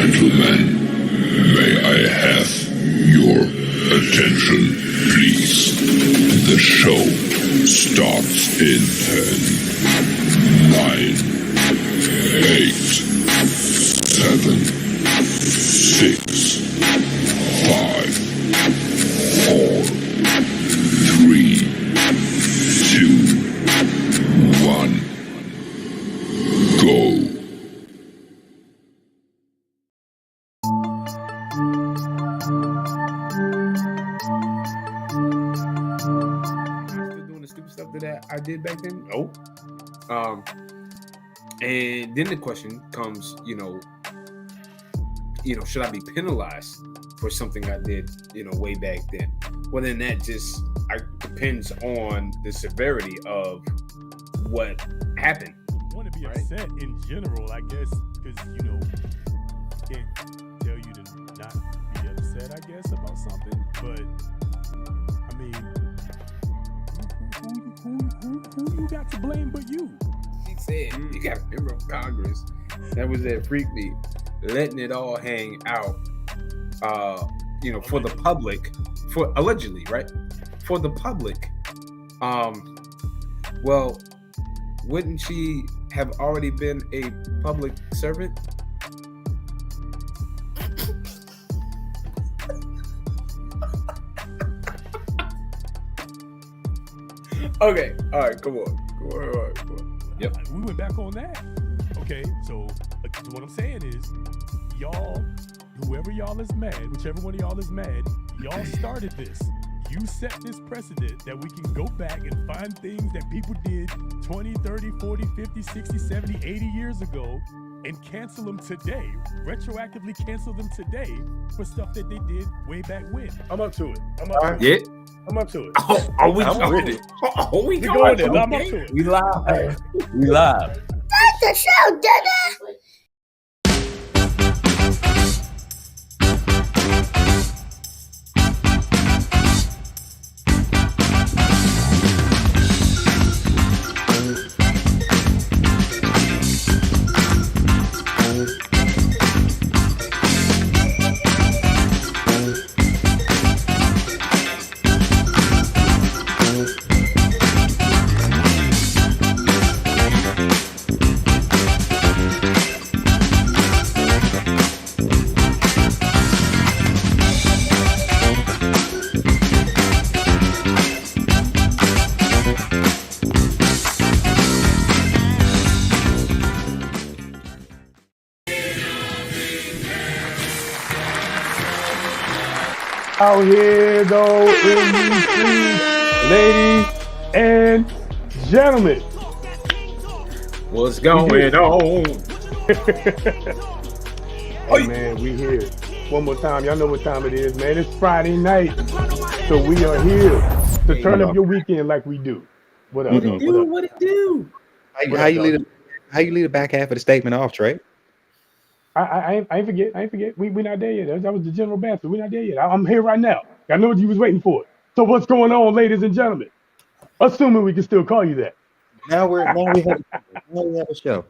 Gentlemen, may I have your attention, please? The show starts in 10, 9, 8, 7, 6, 5, 4, 3, 2, 1, go. Stuff that I did back then? No. And then the question comes, should I be penalized for something I did, way back then? Well, then that just depends on the severity of what happened. I want to be upset in general, I guess, because I can't tell you to not be upset, I guess, about something. But I mean, who you got to blame but you? She said, you got a member of Congress that was at Freakley letting it all hang out, for the public, for allegedly, right? For the public. Well, wouldn't she have already been a public servant? Okay, all right, come on. Yep. We went back on that. Okay, so what I'm saying is, y'all, whoever y'all is mad, whichever one of y'all is mad, y'all started this. You set this precedent that we can go back and find things that people did 20, 30, 40, 50, 60, 70, 80 years ago and cancel them today, retroactively cancel them today for stuff that they did way back when. I'm up to it. Yeah. I'm up to it. I'm with it. We going there. I'm up to it. We live. We live. That's the show, Dada. Out here, though, in these streets, ladies and gentlemen. What's going on? Hey, man, we here. One more time. Y'all know what time it is, man. It's Friday night. So we are here to turn up your weekend like we do. What up? What it do? How you leave the back half of the statement off, Trey? I ain't forget. We not there yet. That was the general banter. We not there yet. I'm here right now. I know what you was waiting for. So what's going on, ladies and gentlemen? Assuming we can still call you that. Now we have a show.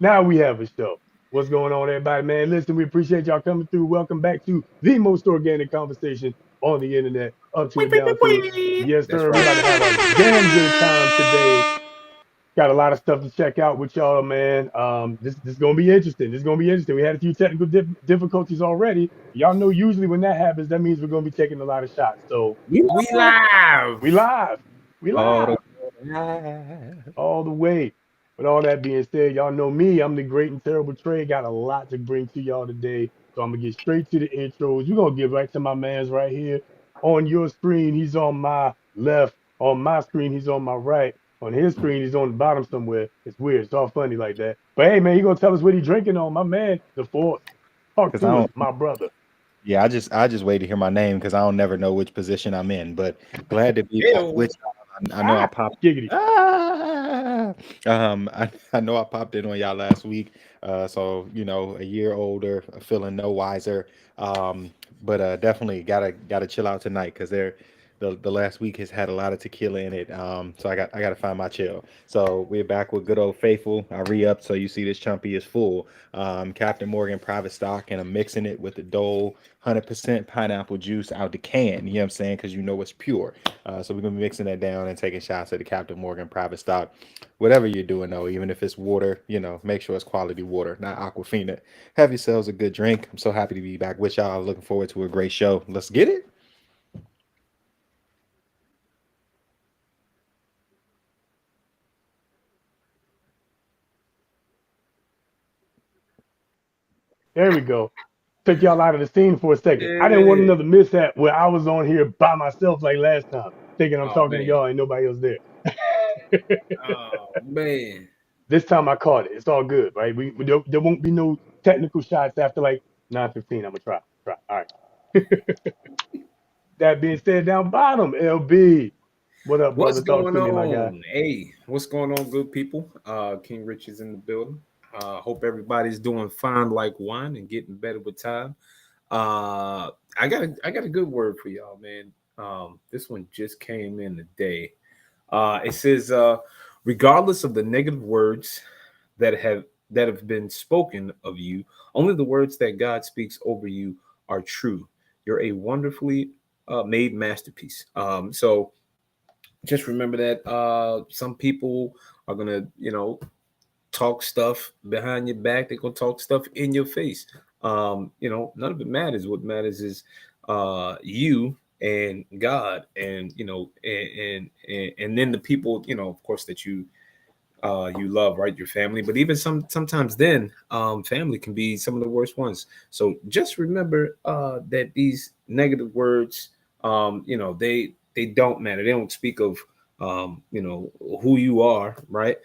Now we have a show. What's going on, everybody, man? Listen, we appreciate y'all coming through. Welcome back to the most organic conversation on the internet. Up to it, down to it. Yes, sir. We're about to have a damn good time today. Got a lot of stuff to check out with y'all, man. This is gonna be interesting. We had a few technical difficulties already. Y'all know usually when that happens, that means we're gonna be taking a lot of shots. So we live. All the way. With all that being said, y'all know me. I'm the great and terrible Trey. Got a lot to bring to y'all today. So I'm gonna get straight to the intros. We're gonna get right to my man's right here. On your screen, he's on my left. On my screen, he's on my right. On his screen, he's on the bottom somewhere. It's weird. It's all funny like that. But hey, man, he gonna tell us what he drinking on. My man, the fourth. Talk to us, my brother. Yeah, I just wait to hear my name because I don't never know which position I'm in. But glad to be with. I know I popped. Giggity. I know I popped in on y'all last week. So a year older, feeling no wiser. But definitely gotta chill out tonight because the last week has had a lot of tequila in it. So I got to find my chill. So we're back with good old faithful. I re-upped, so you see this chumpy is full. Captain Morgan private stock, and I'm mixing it with the Dole 100% pineapple juice out the can. You know what I'm saying? Because you know it's pure. So we're gonna be mixing that down and taking shots at the Captain Morgan private stock. Whatever you're doing though, even if it's water, make sure it's quality water, not Aquafina. Have yourselves a good drink. I'm so happy to be back with y'all. Looking forward to a great show. Let's get it. There we go. Took y'all out of the scene for a second. I didn't want Yeah. another mishap where I was on here by myself like last time, thinking I'm Oh talking to man. y'all and nobody else there. Oh man. This time I caught it. It's all good, right? There won't be no technical shots after like 9:15. I'm gonna try. All right. That being said, down bottom, LB. What up, What's brother? Talk going to me, my guy. on? Hey, what's going on, good people? King Rich is in the building. Hope everybody's doing fine like wine and getting better with time. Uh, I got a good word for y'all, man. This one just came in today. It says, regardless of the negative words that have been spoken of you, only the words that God speaks over you are true. You're a wonderfully made masterpiece. So just remember that some people are gonna, talk stuff behind your back. They're gonna talk stuff in your face. None of it matters. What matters is you and God, and and then the people, of course, that you love, right? Your family. But even sometimes then, family can be some of the worst ones. So just remember that these negative words, they don't matter. They don't speak of who you are, right?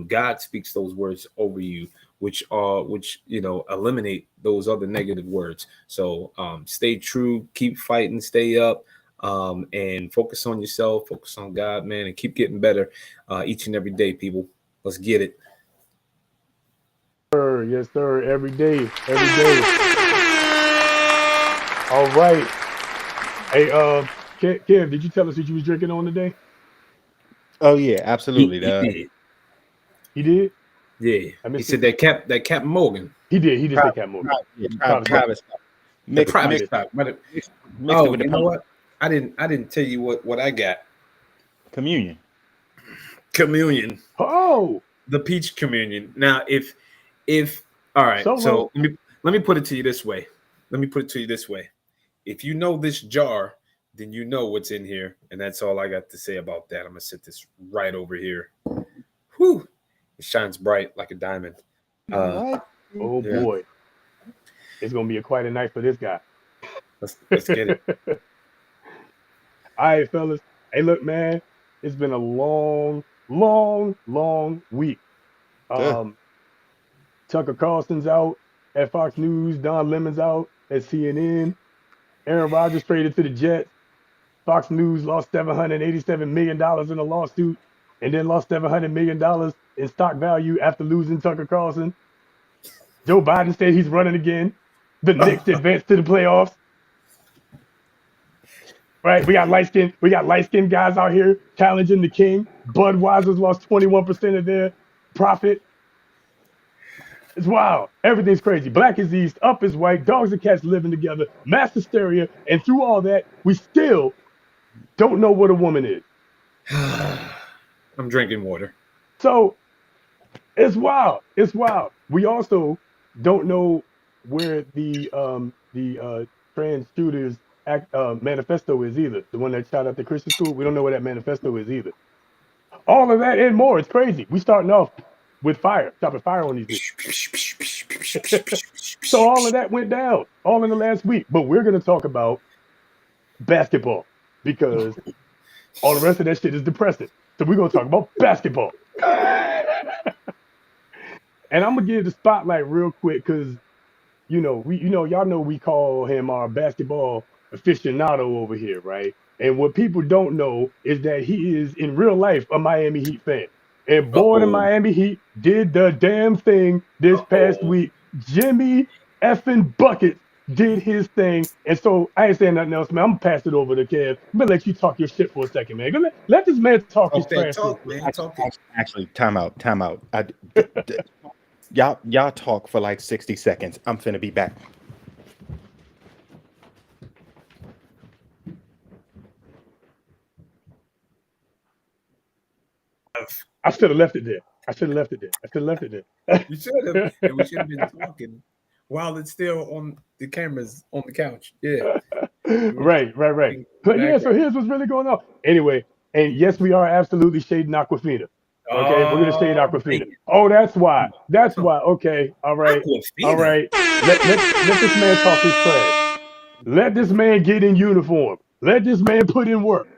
God speaks those words over you, which eliminate those other negative words. So stay true, keep fighting, stay up, and focus on yourself, focus on God, man, and keep getting better each and every day, people. Let's get it. Sir, yes, sir. Every day, every day. All right. Hey, Kev, did you tell us what you was drinking on today? Oh yeah, absolutely. He did. He did. Yeah. I He missed said it. that Captain Morgan, He did. He did say Private, Cat Morgan. yeah, Private stock. private stock. the Mixed private mixed stock. mixed it Oh, with the you know pump what? I didn't tell you what I got. communion. Communion. Oh, The peach communion. Now, if all right, solo. so let me put it to you this way. Let me put it to you this way. If you know this jar, then you know what's in here, and that's all I got to say about that. I'm gonna set this right over here. Whew. It shines bright like a diamond. Uh, What? Oh yeah. boy, it's gonna be quite a night for this guy. Let's get it. All right, fellas. Hey, look, man. It's been a long, long, long week. Ugh. Um, Tucker Carlson's out at Fox News. Don Lemon's out at CNN. Aaron Rodgers traded to the Jets. Fox News lost $787 million in a lawsuit, and then lost $700 million in stock value after losing Tucker Carlson. Joe Biden said he's running again. The Knicks advanced to the playoffs. Right? We got light skinned guys out here challenging the king. Budweiser's lost 21% of their profit. It's wild. Everything's crazy. Black is east, up is white, dogs and cats living together, mass hysteria, and through all that, we still don't know what a woman is. I'm drinking water. So it's wild. It's wild. We also don't know where the trans shooters manifesto is either. The one that shot up the Christian school. We don't know where that manifesto is either. All of that and more. It's crazy. We starting off with fire, stopping fire on these niggas. So all of that went down all in the last week. But we're gonna talk about basketball because all the rest of that shit is depressing. So we're gonna talk about basketball. And I'm gonna give the spotlight real quick because y'all know we call him our basketball aficionado over here, right? And what people don't know is that he is in real life a Miami Heat fan. And Uh boy, the oh. Miami Heat did the damn thing this Uh past oh. week. Jimmy effing buckets did his thing. And so I ain't saying nothing else, man. I'm gonna pass it over to Kev. I'm gonna let you talk your shit for a second, man. Let this man talk his Talk that trash real talk, quick. man. Talk it. Actually, time out. Y'all talk for like 60 seconds. I'm finna be back. I should have left it there. I should have left it there. You should have, and we should have been talking while it's still on the cameras on the couch. Yeah. Right. But yeah, so here's what's really going on. Anyway, and yes, we are absolutely shading Aquafina. Okay, we're gonna shade Aquafina. Man. Oh, that's why. That's why. Okay, all right. Aquafina. All right. Let this man talk his trash. Let this man get in uniform. Let this man put in work.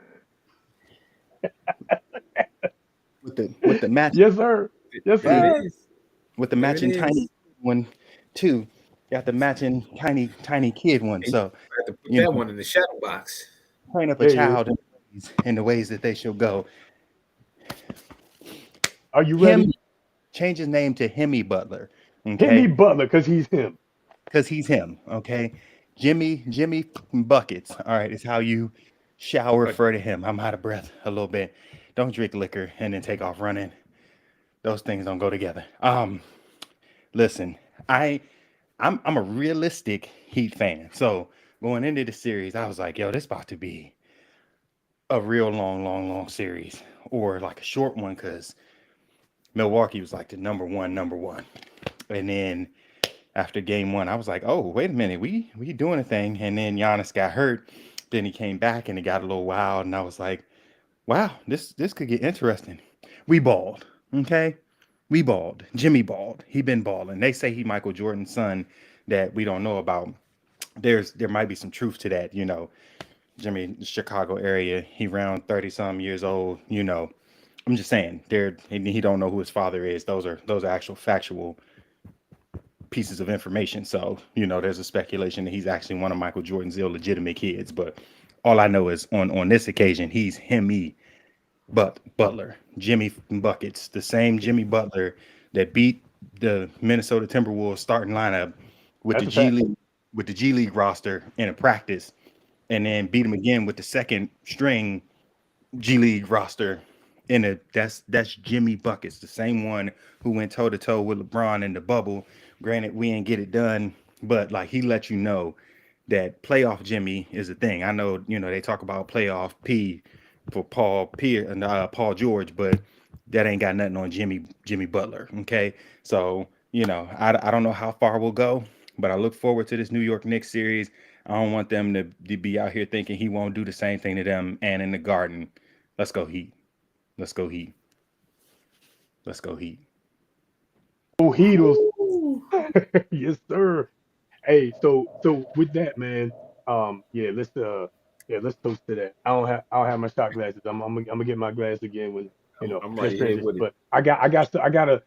With the match Yes, sir. Yes, There sir. it is. with the There matching it tiny is. one too. Got the matching tiny kid one. And So you have to put you that know, one in the shadow box. train up a There you child in the ways that they shall go. Are you ready? Him change his name to Hemi Butler. Hit me Okay. Butler, because he's him. Because he's him. Okay. Jimmy Buckets. All right. It's how you shall refer to him. I'm out of breath a little bit. Don't drink liquor and then take off running. Those things don't go together. Listen, I'm a realistic Heat fan. So going into the series, I was like, yo, this about to be a real long series. Or like a short one, because Milwaukee was like the number one. And then after game one, I was like, oh, wait a minute, we doing a thing. And then Giannis got hurt. Then he came back and it got a little wild. And I was like, wow, this could get interesting. We balled. Okay. We balled. Jimmy balled. He been balling. They say he Michael Jordan's son that we don't know about. There might be some truth to that, you know. Jimmy, Chicago area, he around 30 some years old, you know. I'm just saying, he don't know who his father is. Those are actual factual pieces of information. So, you know, there's a speculation that he's actually one of Michael Jordan's illegitimate kids. But all I know is on this occasion, he's Hemi Butler, Jimmy Buckets, the same Jimmy Butler that beat the Minnesota Timberwolves starting lineup with That's the a G fact. League roster in a practice, and then beat him again with the second string G League roster in a that's Jimmy Buckets, the same one who went toe to toe with LeBron in the bubble. Granted, we ain't get it done, but like he let you know that playoff Jimmy is a thing. I know, you know, they talk about playoff P for Paul George, but that ain't got nothing on Jimmy Butler. Okay. So, you know, I don't know how far we'll go, but I look forward to this New York Knicks series. I don't want them to be out here thinking he won't do the same thing to them and in the Garden. Let's go Heat. Let's go Heat. Let's go Heat. Oh, Heatles. Yes, sir. Hey, so with that, man, let's toast to that. I don't have my shot glasses. I'm gonna get my glass again when I'm in right here transition. with it. But I got a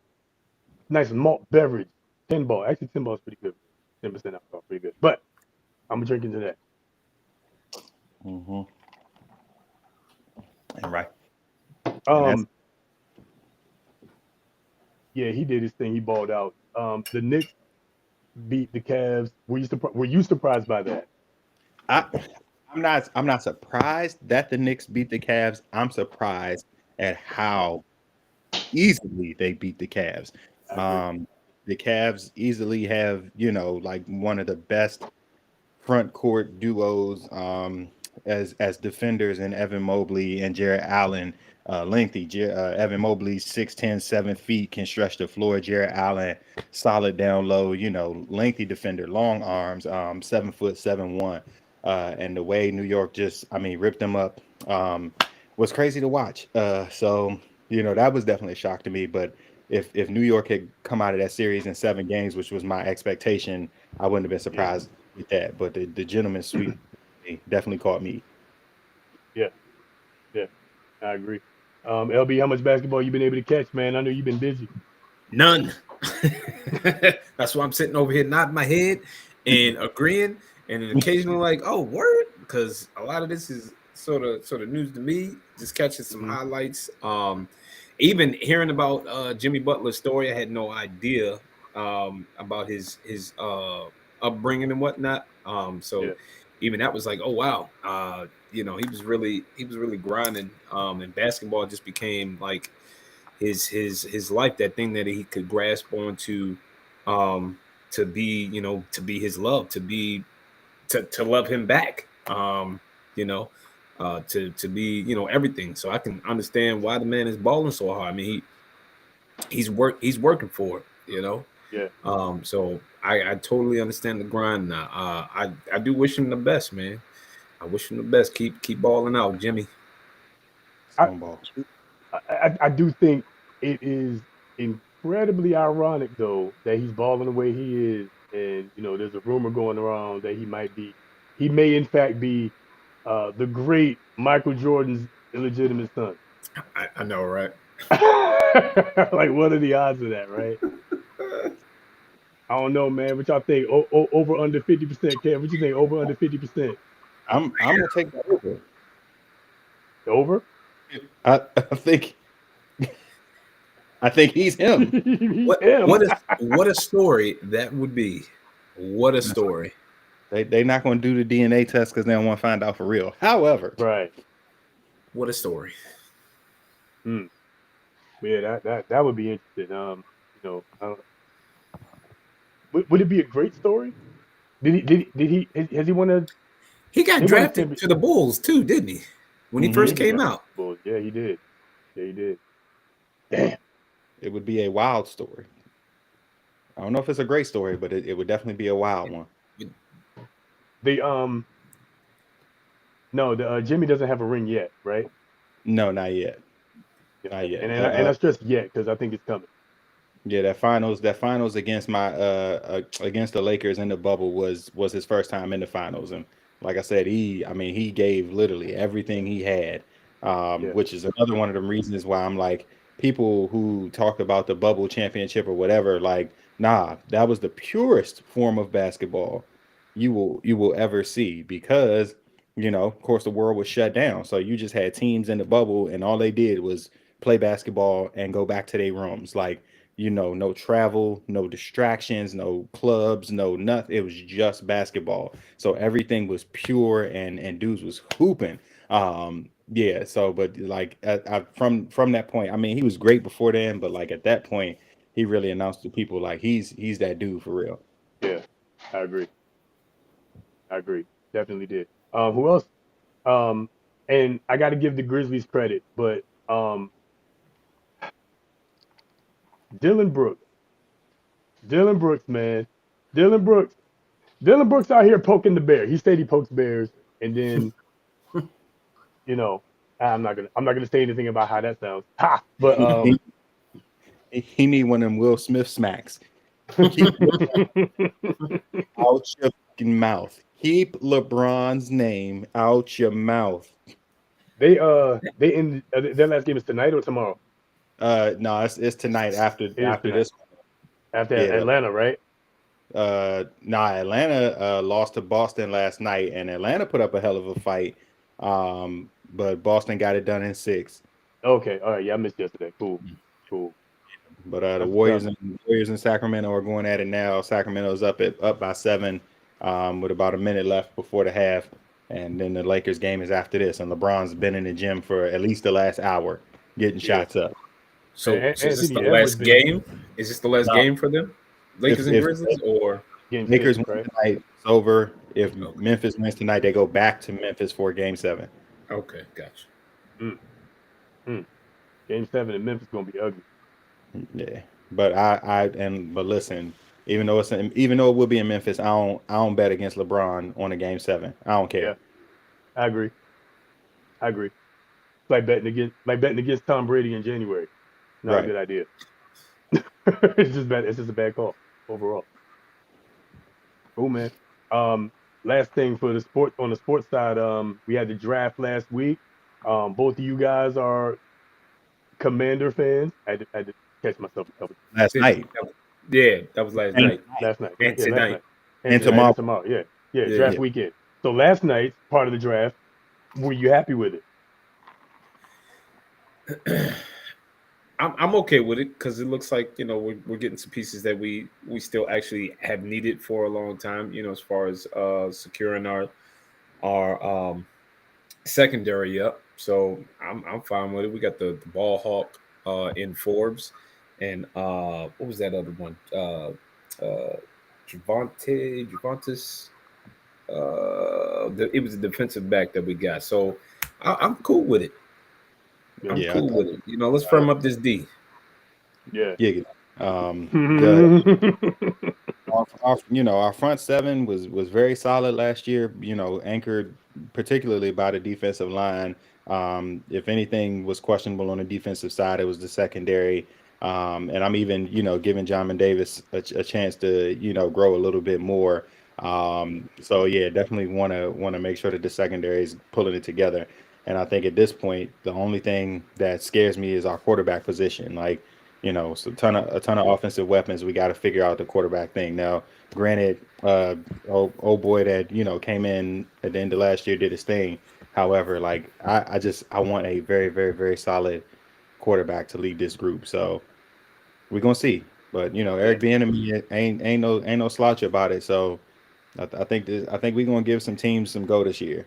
nice malt beverage. 10 ball. Actually, 10 ball is pretty good. 10% alcohol, pretty good. But I'm gonna drink into that. Mm-hmm. And right. And that's Um, yeah, he did his thing. He balled out. The Knicks beat the Cavs. Were you surprised by that? I I'm not surprised that the Knicks beat the Cavs. I'm surprised at how easily they beat the Cavs. I agree. Um, the Cavs easily have, you know, like one of the best front court duos as defenders in Evan Mobley and Jarrett Allen. Lengthy. Evan Mobley, 6'10", 7 feet, can stretch the floor. Jarrett Allen, solid down low, you know, lengthy defender, long arms, 7 foot, 7'1". And the way New York just, I mean, ripped them up was crazy to watch. So, you know, that was definitely a shock to me. But if New York had come out of that series in 7 games, which was my expectation, I wouldn't have been Yeah, surprised with that. But the gentleman's sweep definitely caught me. yeah, yeah. I agree. LB, how much basketball you been able to catch, man? I know you've been busy. None. That's why I'm sitting over here nodding my head and agreeing, and then occasionally like, oh, word, because a lot of this is sort of news to me. Just catching some Mhm. highlights. Even hearing about Jimmy Butler's story, I had no idea about his upbringing and whatnot. So Yeah. even that was like, oh wow, he was really grinding. And basketball just became like his life, that thing that he could grasp onto, to be his love, to love him back. To be everything. So I can understand why the man is balling so hard. I mean, he's working for it. Yeah. So I totally understand the grind now. I do wish him the best, man. I wish him the best. Keep balling out, Jimmy. Stoneball. I do think it is incredibly ironic though that he's balling the way he is, and there's a rumor going around that he may in fact be the great Michael Jordan's illegitimate son. I know, right? Like, what are the odds of that, right? I don't know, man. What y'all think? Over under 50%, Kev? What you think? Over under 50%? I'm gonna take that over. Over? I think he's him. What a story that would be. What a story. They're not going to do the DNA test because they don't want to find out for real. However, right. What a story. Yeah, that would be interesting. Would it be a great story? Has he won a? He got drafted to the Bulls too, didn't he? When he first came out. Bulls. Yeah, he did. Damn. it would be a wild story. I don't know if it's a great story, but it would definitely be a wild one. Jimmy doesn't have a ring yet, right? No, not yet. Not yet. And that's just yet because I think it's coming. Yeah, that finals against against the Lakers in the bubble was his first time in the finals, and like I said, he gave literally everything he had, which is another one of the reasons why I'm like, people who talk about the bubble championship or whatever, like, nah, that was the purest form of basketball you will ever see, because of course the world was shut down, so you just had teams in the bubble and all they did was play basketball and go back to their rooms, like, no travel, no distractions, no clubs, no nothing. It was just basketball. So everything was pure, and dudes was hooping. Yeah. So, but like from that point, I mean, he was great before then, but like at that point, he really announced to people like he's that dude for real. Yeah, I agree. Definitely did. Who else? And I got to give the Grizzlies credit, but Dylan Brooks, man, Dylan Brooks out here poking the bear. He said he pokes bears, and then, I'm not gonna say anything about how that sounds. Ha! But he need one of them Will Smith smacks. Keep out your fucking mouth. Keep LeBron's name out your mouth. They in their last game is tonight or tomorrow? No, it's tonight after this. After Atlanta, right? Atlanta lost to Boston last night, and Atlanta put up a hell of a fight. But Boston got it done in 6. Okay, all right, yeah, I missed yesterday. Cool. But the Warriors in Sacramento are going at it now. Sacramento's up by 7, with about a minute left before the half, and then the Lakers game is after this. And LeBron's been in the gym for at least the last hour getting shots up. So is this the last game? Is this the last game for them? Lakers and Grizzlies, or Lakers win tonight, it's over. If Memphis wins tonight, they go back to Memphis for Game 7. Okay, gotcha. Game 7 in Memphis gonna be ugly. Yeah, but but listen, even though it will be in Memphis, I don't bet against LeBron on a Game 7. I don't care. Yeah, I agree. It's like betting against Tom Brady in January. Not a good idea. It's just bad. It's just a bad call overall. Oh man. Last thing for the sport, on the sports side, we had the draft last week. Both of you guys are Commander fans. I had to catch myself a couple. Last night. Yeah, that was last night. Last night. And tonight. And tomorrow. Yeah. Draft weekend. So last night, part of the draft, were you happy with it? I'm okay with it because it looks like we're getting some pieces that we still actually have needed for a long time. As far as securing our secondary up. So I'm fine with it. We got the ball hawk in Forbes, and what was that other one? Javantis. It was a defensive back that we got. So I'm cool with it. Yeah. I'm Yeah, cool with it. Let's firm up this D. Yeah. yeah. The our front seven was very solid last year. Anchored particularly by the defensive line. If anything was questionable on the defensive side, it was the secondary. And I'm even giving John Davis a chance to grow a little bit more. So yeah, definitely want to make sure that the secondary is pulling it together. And I think at this point, the only thing that scares me is our quarterback position. Like, so a ton of offensive weapons. We got to figure out the quarterback thing now. Granted, old boy that came in at the end of last year did his thing. However, like I want a very very very solid quarterback to lead this group. So we're gonna see. But Yeah. Eric Bieniemy ain't no slouch about it. So I think we're gonna give some teams some go this year.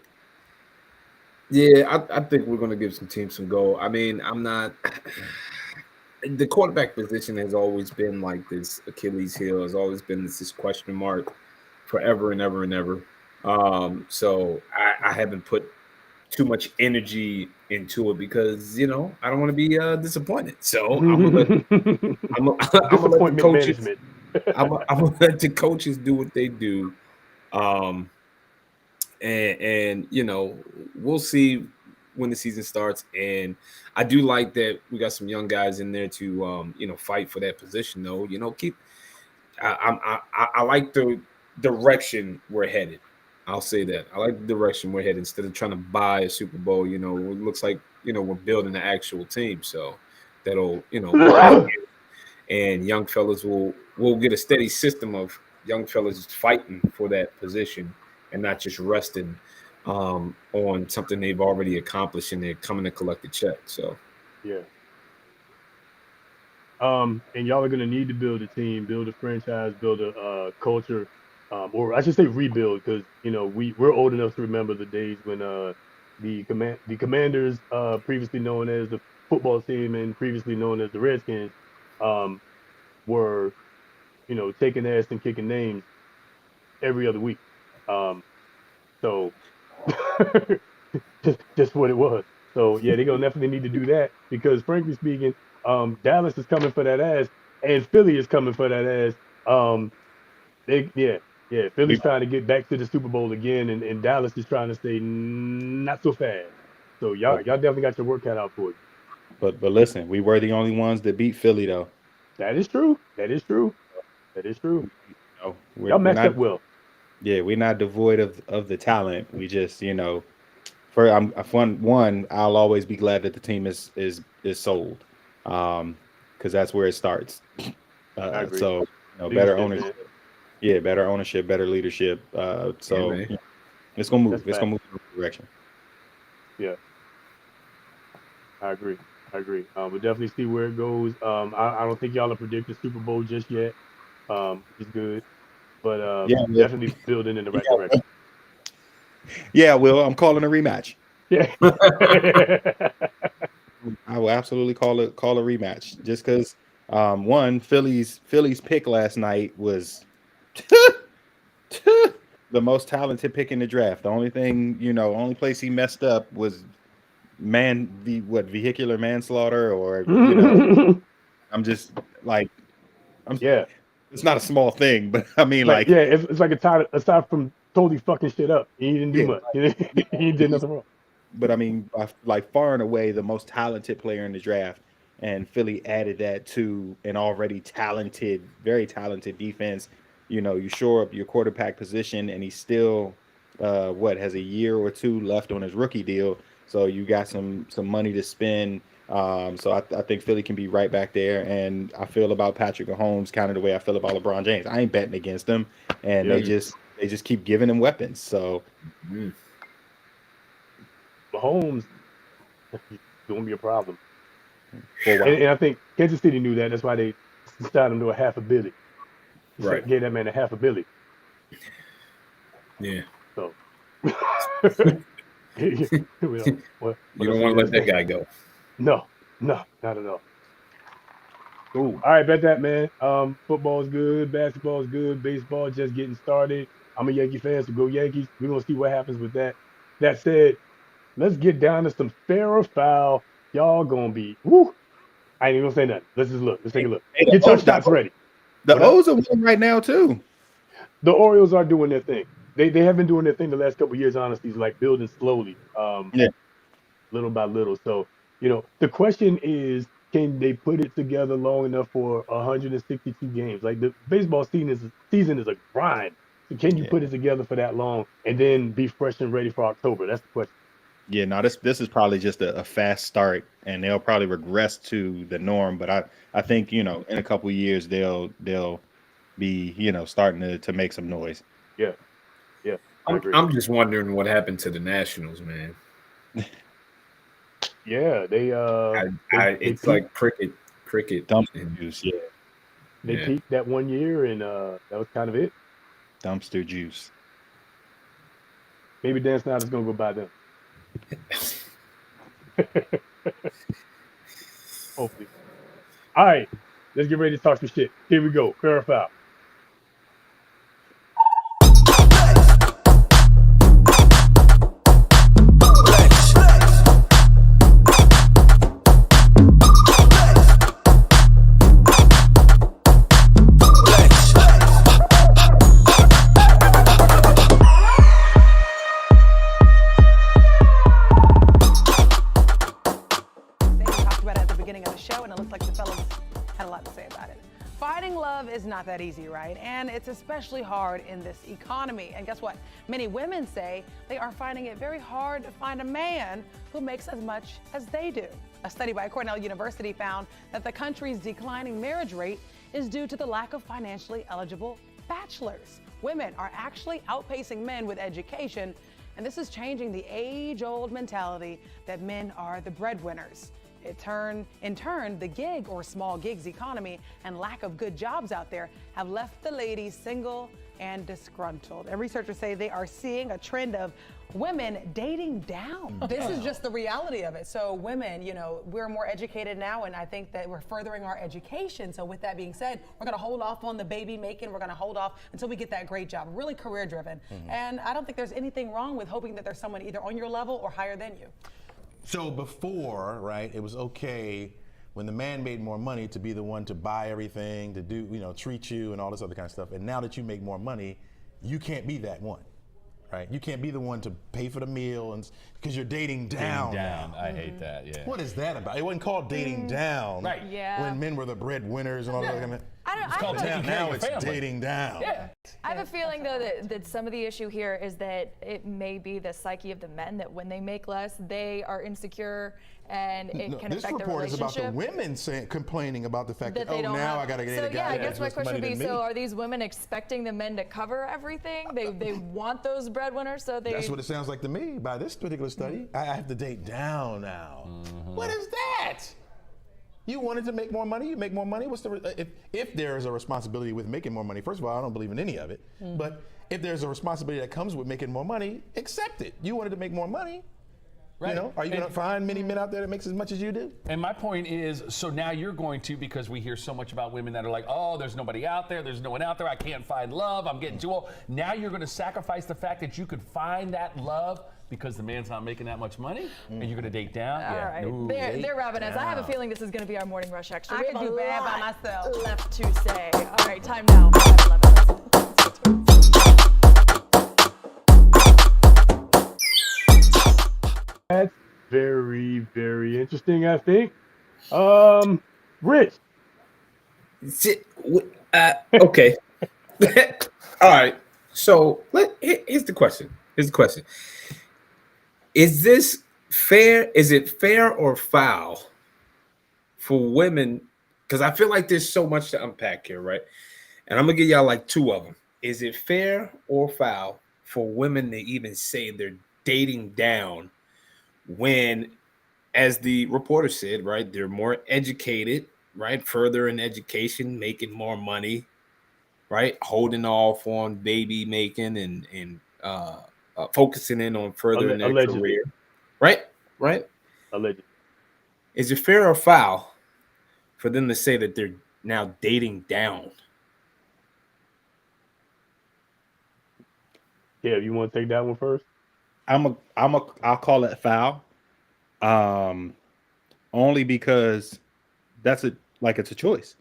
Yeah, I think we're going to give some teams some go. I mean, I'm not. The quarterback position has always been like this Achilles heel, has always been this question mark forever and ever and ever. So I haven't put too much energy into it because I don't want to be disappointed. So I'm gonna let the Disappointment coaches. management. I'm gonna let the coaches do what they do. Um, and we'll see when the season starts. And I do like that we got some young guys in there to fight for that position. Though keep I like the direction we're headed. I'll say that I like the direction we're headed instead of trying to buy a Super Bowl. It looks like we're building an actual team, so that'll and young fellas will get a steady system of young fellas fighting for that position and not just resting on something they've already accomplished and they're coming to collect a check. So Yeah. And y'all are gonna need to build a team, build a franchise, build a culture, or I should say rebuild, because we're old enough to remember the days when the Commanders, previously known as the football team and previously known as the Redskins, um, were taking ass and kicking names every other week. Um, so just what it was. So yeah, they're gonna definitely need to do that because frankly speaking, Dallas is coming for that ass and Philly is coming for that ass. Yeah, We Philly's trying to get back to the Super Bowl again, and Dallas is trying to say not so fast. So y'all but y'all definitely got your work cut out for you. but listen, we were the only ones that beat Philly though. That is true. That is true. That is true. We're Y'all we're matched not up well. yeah, we're not devoid of the talent. We just for one, I'll always be glad that the team is sold, because that's where it starts. I agree. So better Leadership, ownership, man. yeah, better ownership, better leadership. yeah, So man. it's gonna That's move. It's fact. gonna move in the right direction. Yeah, I agree. I agree. We'll definitely see where it goes. I don't think y'all are predicting Super Bowl just yet. Which is good, but Yeah, yeah, definitely building in the right yeah. direction. Yeah, Will, I'm calling a rematch. Yeah. I will absolutely call a rematch just because one Philly's pick last night was the most talented pick in the draft. The only thing, only place he messed up was vehicular manslaughter, or I'm just like I'm Yeah. it's not a small thing, but I mean Like, like yeah, it's like aside from totally fucking shit up, he didn't do yeah, much. like, He did he's nothing wrong. but I mean like far and away the most talented player in the draft, and Philly added that to an already talented, very talented defense. You shore up your quarterback position, and he's still has a year or two left on his rookie deal, so you got some money to spend. So I think Philly can be right back there, and I feel about Patrick Mahomes kind of the way I feel about LeBron James. I ain't betting against them, and Yeah. they just keep giving him weapons. So Mhm. Mahomes, he's gonna be a problem. For a while. And I think Kansas City knew that. That's why they signed him to a half a billy. Right. Gave that man a half a billy. Yeah. So You don't want to let that guy go. No, not at all. Cool. All right, bet that, man. Football's good, basketball's good, baseball just getting started. I'm a Yankee fan, so go Yankees. We're gonna see what happens with that. That said, let's get down to some fair or foul. Y'all gonna be woo. I ain't even gonna say nothing. Let's just look. Let's take a look. Hey, Get your shots ready. The What up? O's are winning right now too. The Orioles are doing their thing. They have been doing their thing the last couple of years, honestly. It's like building slowly, Yeah. little by little. So, the question is, can they put it together long enough for 162 games? Like the baseball season is a grind. So can you Yeah. put it together for that long and then be fresh and ready for October? That's the question. Yeah, no, this is probably just a fast start, and they'll probably regress to the norm. But I think in a couple of years they'll be starting to make some noise. Yeah, I agree. I'm just wondering what happened to the Nationals, man. Yeah, they It's peaked. like cricket. Dumpster juice, yeah. They Yeah. peaked that one year, and that was kind of it. Dumpster juice. Maybe Dan Snyder's gonna go buy them. Hopefully. All right, let's get ready to talk some shit. Here we go. Fair or foul. Is not that easy, right? And it's especially hard in this economy. And guess what? Many women say they are finding it very hard to find a man who makes as much as they do. A study by Cornell University found that the country's declining marriage rate is due to the lack of financially eligible bachelors. Women are actually outpacing men with education, and this is changing the age-old mentality that men are the breadwinners. In turn, the gig or small gigs economy and lack of good jobs out there have left the ladies single and disgruntled. And researchers say they are seeing a trend of women dating down. This is just the reality of it. So women, we're more educated now, and I think that we're furthering our education. So with that being said, we're gonna hold off on the baby making. We're gonna hold off until we get that great job, really career driven. And I don't think there's anything wrong with hoping that there's someone either on your level or higher than you. So before, right, it was okay when the man made more money to be the one to buy everything, to do, treat you and all this other kind of stuff. And now that you make more money, you can't be that one, right? You can't be the one to pay for the meal and because you're dating down. I hate that. Yeah. What is that about? It wasn't called dating down. Right. Yeah. When men were the breadwinners and all that kind of. It's called taking care Now of it's your family. dating down. Yeah. I have a feeling, though, that some of the issue here is that it may be the psyche of the men, that when they make less, they are insecure and it can This affect their report is about relationship. the women complaining about the fact that, they don't now have. I got to get So a guy yeah, I that guess makes my less question would money be: than me. so are these women expecting the men to cover everything? They want those breadwinners, so they. That's what it sounds like to me by this particular study. I have to date down now. What is that? You wanted to make more money, you make more money. What's the if there is a responsibility with making more money? First of all, I don't believe in any of it. But if there's a responsibility that comes with making more money, accept it. You wanted to make more money. Right. Are you going to find many men out there that makes as much as you do? And my point is, so now you're going to, because we hear so much about women that are like, oh, there's nobody out there, there's no one out there, I can't find love, I'm getting too old. Now you're going to sacrifice the fact that you could find that love because the man's not making that much money, and you're going to date down? All right, No. they're wrapping us. I have a feeling this is going to be our morning rush extra. I We could have a do bad by lot myself. left to say. All right, time now. 5:11. That's very, very interesting, I think. Rich. Okay. All right. So here's the question. Is this fair? Is it fair or foul for women? Because I feel like there's so much to unpack here, right? And I'm gonna give y'all like two of them. Is it fair or foul for women to even say they're dating down when as the reporter said, right, they're more educated, right, further in education, making more money, right, holding off on baby making and focusing in on further in their Allegedly. career, right. Allegedly. Is it fair or foul for them to say that they're now dating down? Yeah, you want to take that one first? I'll call it foul. Only because that's it's a choice.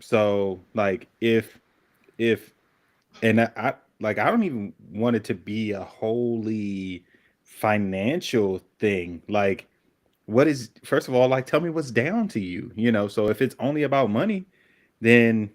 So like if and I don't even want it to be a wholly financial thing. Like what is, first of all, like tell me what's down to you, so if it's only about money, then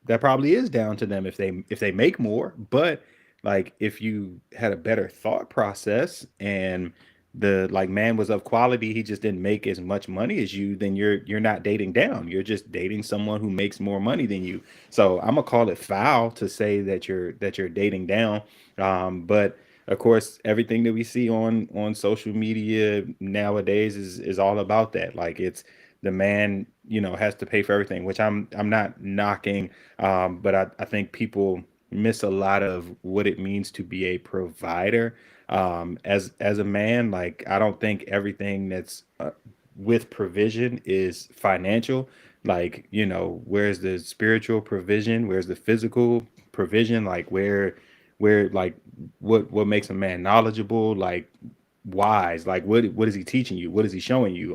that probably is down to them if they make more. But like if you had a better thought process and the like man was of quality, he just didn't make as much money as you, then you're not dating down, you're just dating someone who makes more money than you. So I'm gonna call it foul to say that you're dating down. But of course, everything that we see on social media nowadays is all about that. Like it's the man, has to pay for everything, which I'm not knocking. But I think people miss a lot of what it means to be a provider. As a man, like I don't think everything that's with provision is financial. Like, where's the spiritual provision? Where's the physical provision? Like where like what makes a man knowledgeable, like wise, like what is he teaching you, what is he showing you?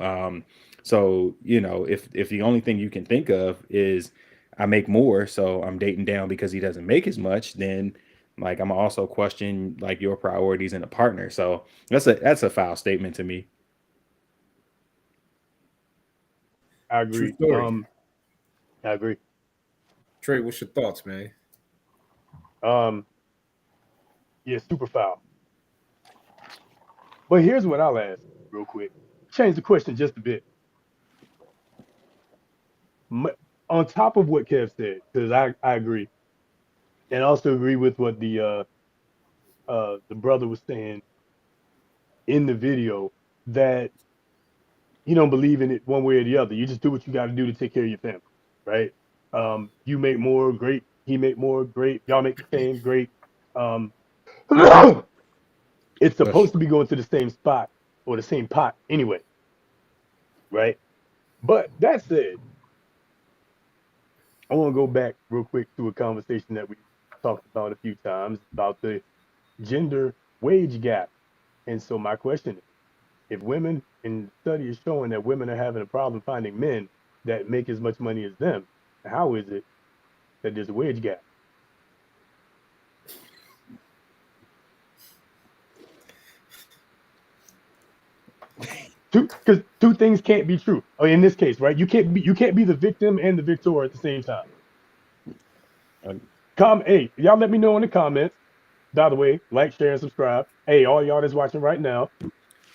So if the only thing you can think of is I make more, so I'm dating down because he doesn't make as much, then like I'm also question like your priorities in a partner. So that's a foul statement to me. I True agree. story. I agree. Trey, what's your thoughts, man? Yeah, super foul. But here's what I'll ask real quick. Change the question just a bit. On top of what Kev said, because I agree, and also agree with what the brother was saying in the video, that you don't believe in it one way or the other. You just do what you got to do to take care of your family, right? You make more, great. He make more, great. Y'all make the same, great. Um, it's supposed to be going to the same spot or the same pot anyway, right? But that said, I want to go back real quick to a conversation that we talked about a few times about the gender wage gap. And so my question is, if women, and the study is showing that women are having a problem finding men that make as much money as them, how is it that there's a wage gap? Because two things can't be true. Or in this case, right? You can't be the victim and the victor at the same time. Hey, y'all let me know in the comments. By the way, like, share, and subscribe. Hey, all y'all that's watching right now,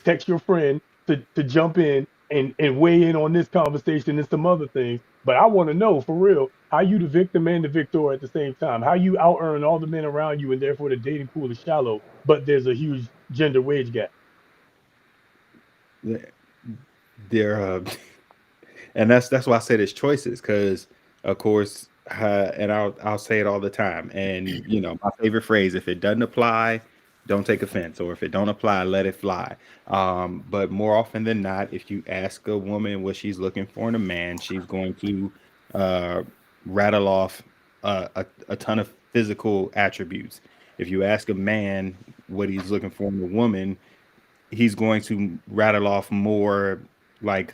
text your friend to jump in and weigh in on this conversation and some other things. But I want to know for real how you the victim and the victor at the same time. How you out earn all the men around you and therefore the dating pool is shallow, but there's a huge gender wage gap. There and that's why I said it's choices, because of course and I'll say it all the time, and my favorite phrase, if it doesn't apply, don't take offense, or if it don't apply, let it fly. But more often than not, if you ask a woman what she's looking for in a man, she's going to uh, rattle off a ton of physical attributes. If you ask a man what he's looking for in a woman, he's going to rattle off more like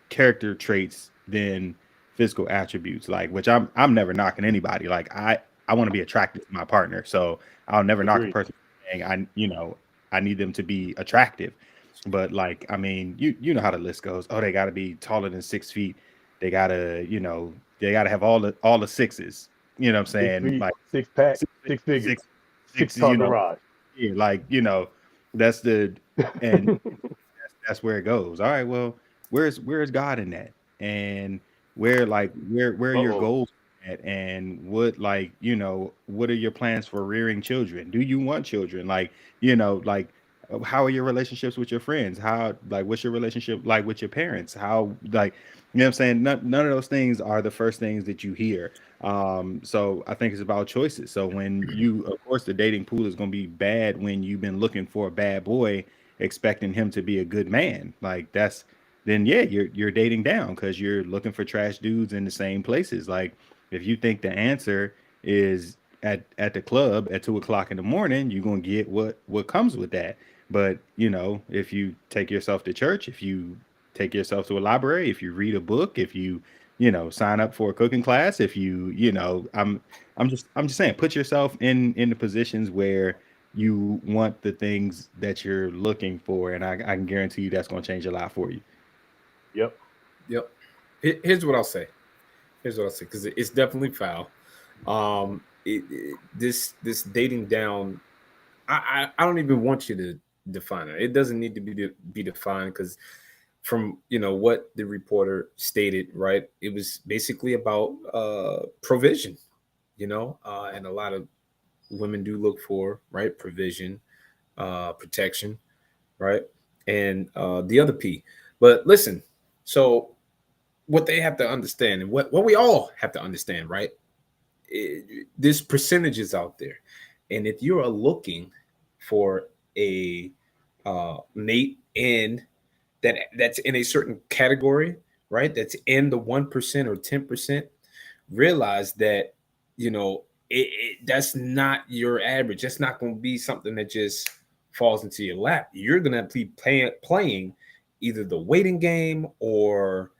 character traits than physical attributes, like, which I'm never knocking anybody. Like I want to be attracted to my partner, so I'll never knock a person saying I need them to be attractive. But like, I mean, you know how the list goes. Oh, they got to be taller than 6 feet. They gotta they gotta have all the sixes. You know what I'm 6 saying? feet, Like six pack, six, six figures, six, six six, car garage. yeah, like that's the and that's where it goes. All right, well, where's God in that? And where are your Uh-oh. goals at? And what, like, what are your plans for rearing children? Do you want children? Like, like how are your relationships with your friends? How, like, what's your relationship like with your parents? How, like, you know what I'm saying? None of those things are the first things that you hear. So I think it's about choices. So when you, of course, the dating pool is going to be bad when you've been looking for a bad boy, expecting him to be a good man. Like, that's, then yeah, you're dating down because you're looking for trash dudes in the same places. Like, if you think the answer is at the club at 2 o'clock in the morning, you're gonna get what comes with that. But you know, if you take yourself to church, if you take yourself to a library, if you read a book, if you know, sign up for a cooking class, if you know, I'm just saying, put yourself in the positions where you want the things that you're looking for, and I can guarantee you that's gonna change a lot for you. Yep. Yep. Here's what I'll say. Here's what I'll say, because it's definitely foul. This dating down. I don't even want you to define it. It doesn't need to be defined, because from what the reporter stated, right? It was basically about provision, and a lot of women do look for, right, provision, protection, right, and the other P. But listen, so what they have to understand, and what we all have to understand, right? There's percentages out there, and if you are looking for a mate in that's in a certain category, right? That's in the 1% or 10%. Realize that that's not your average. That's not going to be something that just falls into your lap. You're going to be playing either the waiting game or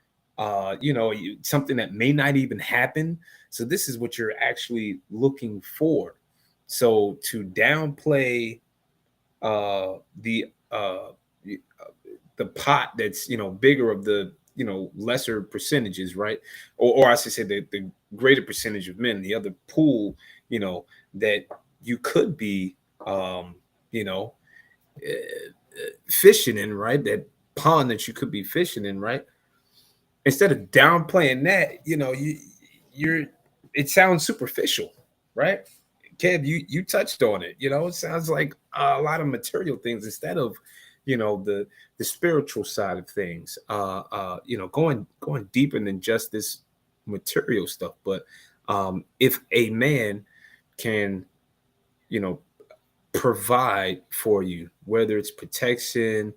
something that may not even happen. So this is what you're actually looking for. So to downplay the the pot that's bigger of the lesser percentages, right? Or I should say the greater percentage of men, the other pool, that you could be you know fishing in, right? That pond that you could be fishing in, right? Instead of downplaying that, you're it sounds superficial, right? Kev, you touched on it. It sounds like a lot of material things instead of, the spiritual side of things. Going deeper than just this material stuff. But if a man can, you know, provide for you, whether it's protection,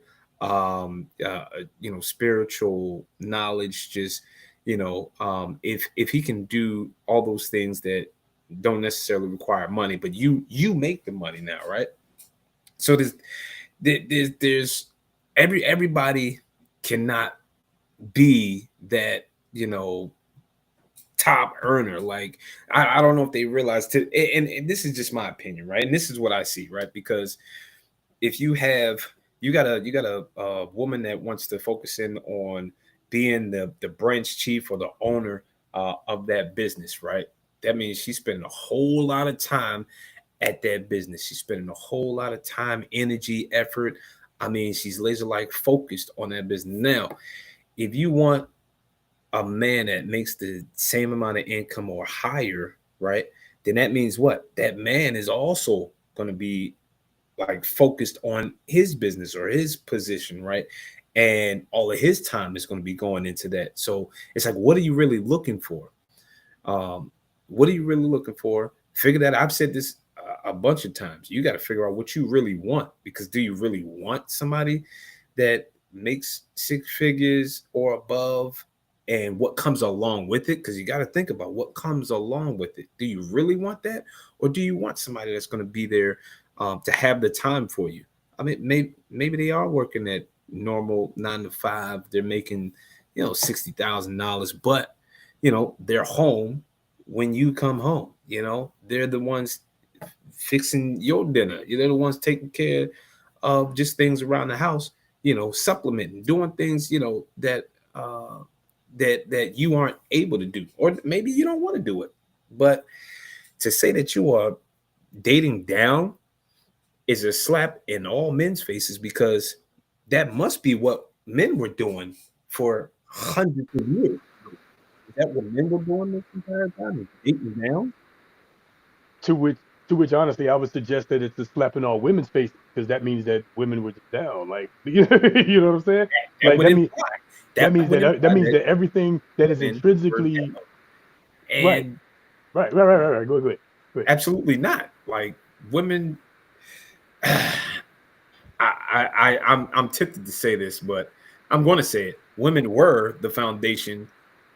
spiritual knowledge, just if he can do all those things that don't necessarily require money, but you make the money now, right? So there's everybody cannot be that top earner. Like I don't know if they realize and this is just my opinion, right? And this is what I see, right? Because if you got a woman that wants to focus in on being the branch chief or the owner of that business, right? That means she's spending a whole lot of time at that business. She's spending a whole lot of time, energy, effort. I mean, she's laser like focused on that business. Now, if you want a man that makes the same amount of income or higher, right? Then that means what? That man is also going to be like focused on his business or his position, right? And all of his time is going to be going into that. So it's like, what are you really looking for? What are you really looking for? Figure that. I've said this a bunch of times. You got to figure out what you really want, because do you really want somebody that makes six figures or above, and what comes along with it? Because you got to think about what comes along with it. Do you really want that, or do you want somebody that's going to be there to have the time for you? I mean, maybe they are working at normal 9 to 5. They're making $60,000, but they're home when you come home. They're the ones fixing your dinner. They're the ones taking care of just things around the house. Supplementing, doing things that that you aren't able to do, or maybe you don't want to do it. But to say that you are dating down is a slap in all men's faces, because that must be what men were doing for hundreds of years. Is that what men were doing this entire time? Is dating down? To which To which, honestly, I would suggest that it's a slap in all women's faces because that means that women were just down. Like, you know what I'm saying? That Like would imply that means would that imply means that that everything that is women were intrinsically down. right, And right. Go ahead. absolutely not. Like women, I'm tempted to say this, but I'm going to say it. Women were the foundation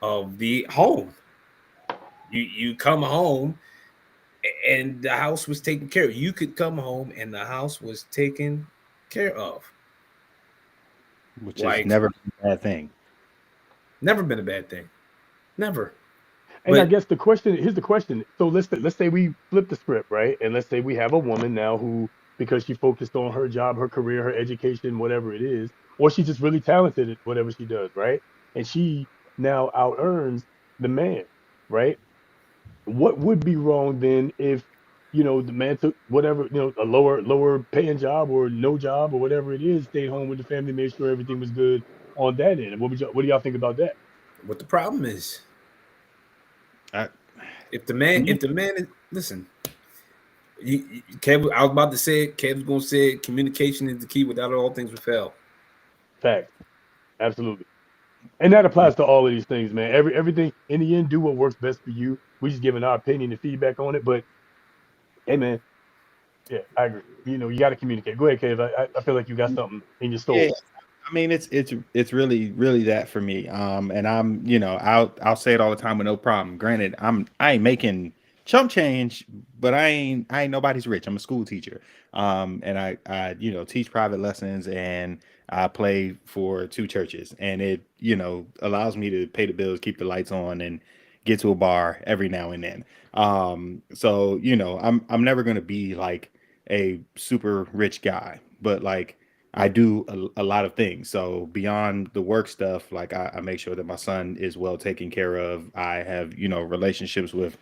of the home. You come home and the house was taken care of. You could come home and the house was taken care of. which is Like never a bad thing. never been a bad thing. Never. And I But guess here's the question. So let's say we flip the script, right? And let's say we have a woman now who, because she focused on her job, her career, her education, whatever it is, or she's just really talented at whatever she does, right? And she now out earns the man, right? What would be wrong then if, the man took whatever, a lower paying job or no job or whatever it is, stayed home with the family, made sure everything was good on that end. What do y'all think about that? what the problem is, I, if the To man, me, listen, Kev, I was about to say it. Kev's gonna say it. Communication is the key. Without it, all things will fail. facts, absolutely. And that applies to all of these things, man. Everything in the end, do what works best for you. We just giving our opinion and feedback on it. But hey, man, yeah, I agree. You got to communicate. Go ahead, Kev. I feel like you got something in your yeah, soul. I mean, it's really that for me. And I'm, I'll say it all the time with no problem. Granted, I ain't making chump change, but I ain't nobody's rich. I'm a school teacher. And I teach private lessons and I play for 2 churches, and it allows me to pay the bills, keep the lights on, and get to a bar every now and then. So I'm never gonna be like a super rich guy, but like I do a lot of things. So beyond the work stuff, like I make sure that my son is well taken care of. I have, relationships with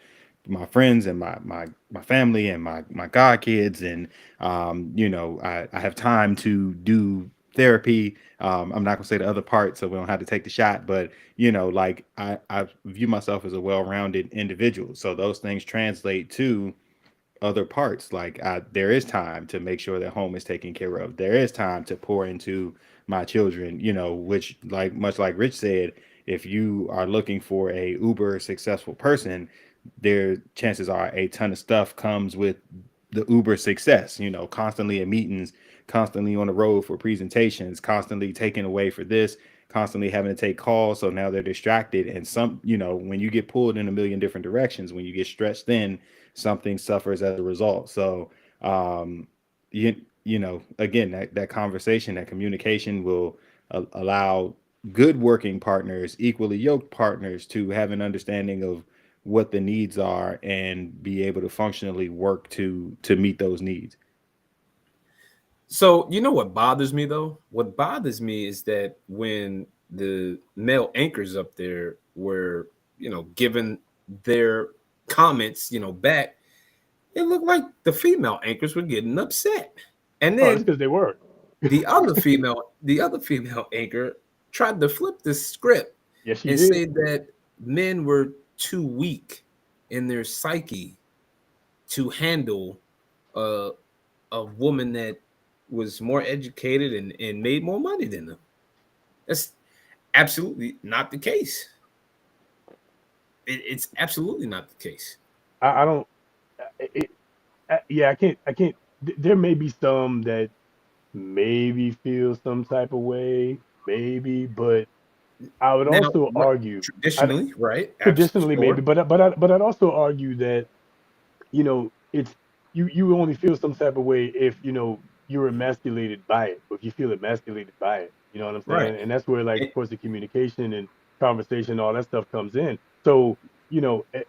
my friends and my family and my god kids. And, I have time to do therapy. I'm not gonna say the other part so we don't have to take the shot, but like I view myself as a well-rounded individual. So those things translate to other parts. Like there is time to make sure that home is taken care of. There is time to pour into my children, which, like much like Rich said, if you are looking for a uber successful person, there chances are a ton of stuff comes with the uber success, constantly in meetings, constantly on the road for presentations, constantly taken away for this, constantly having to take calls. So now they're distracted. And when you get pulled in a million different directions, when you get stretched thin, something suffers as a result. So, again, that conversation, that communication will allow good working partners, equally yoked partners, to have an understanding of what the needs are and be able to functionally work to meet those needs. So you know what bothers me though? What bothers me is that when the male anchors up there were, given their comments, back, it looked like the female anchors were getting upset. And Oh, that's then because they were. the other female anchor tried to flip the script Yes, she and did. say that men were too weak in their psyche to handle a a woman that was more educated and made more money than them. That's absolutely not the case. It's absolutely not the case. I don't. It, yeah, I can't. There may be some that maybe feel some type of way, maybe, but I would Now, also what argue. I traditionally, right? traditionally maybe, Sure. but I'd also argue that it's you only feel some type of way if you're emasculated by it, or if you feel emasculated by it. You know what I'm Right. saying? And that's where, like, And- of course, the communication and conversation, all that stuff comes in. So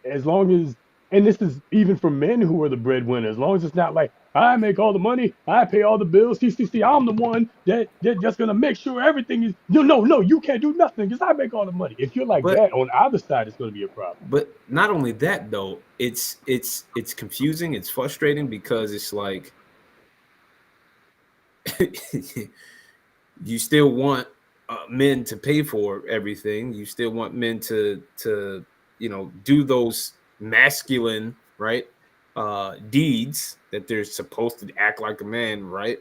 as long as, and this is even for men who are the breadwinner, as long as it's not like I make all the money, I pay all the bills. See, I'm the one that just gonna make sure everything is. No, you can't do nothing because I make all the money. If you're like but that on either side, it's gonna be a problem. but not only that though, it's confusing, it's frustrating because it's like you still want men to pay for everything. You still want men to do those masculine, right? deeds that they're supposed to act like a man, right?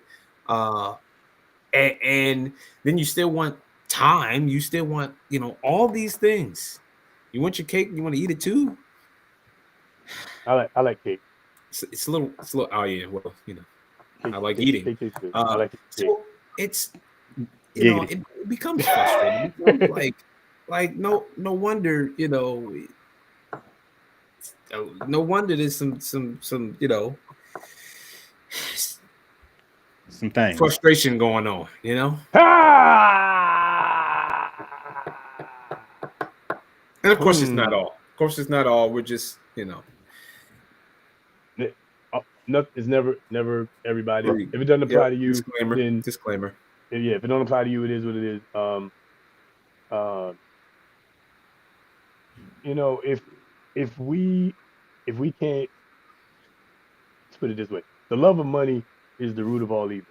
And then you still want time. You still want, all these things. You want your cake. You want to eat it too. I like cake. It's a little. Oh yeah. Well, Cake, I like cake, eating. cake tastes good. I like cake. So it's Giggity. it becomes frustrating. It becomes like no wonder no wonder there's some Some things. frustration going on. And of course it's not all. Of course it's not all. We're just It's never everybody. If it doesn't apply to you, then disclaimer. Yeah, if it don't apply to you, it is what it is. If we can't, let's put it this way, the love of money is the root of all evil.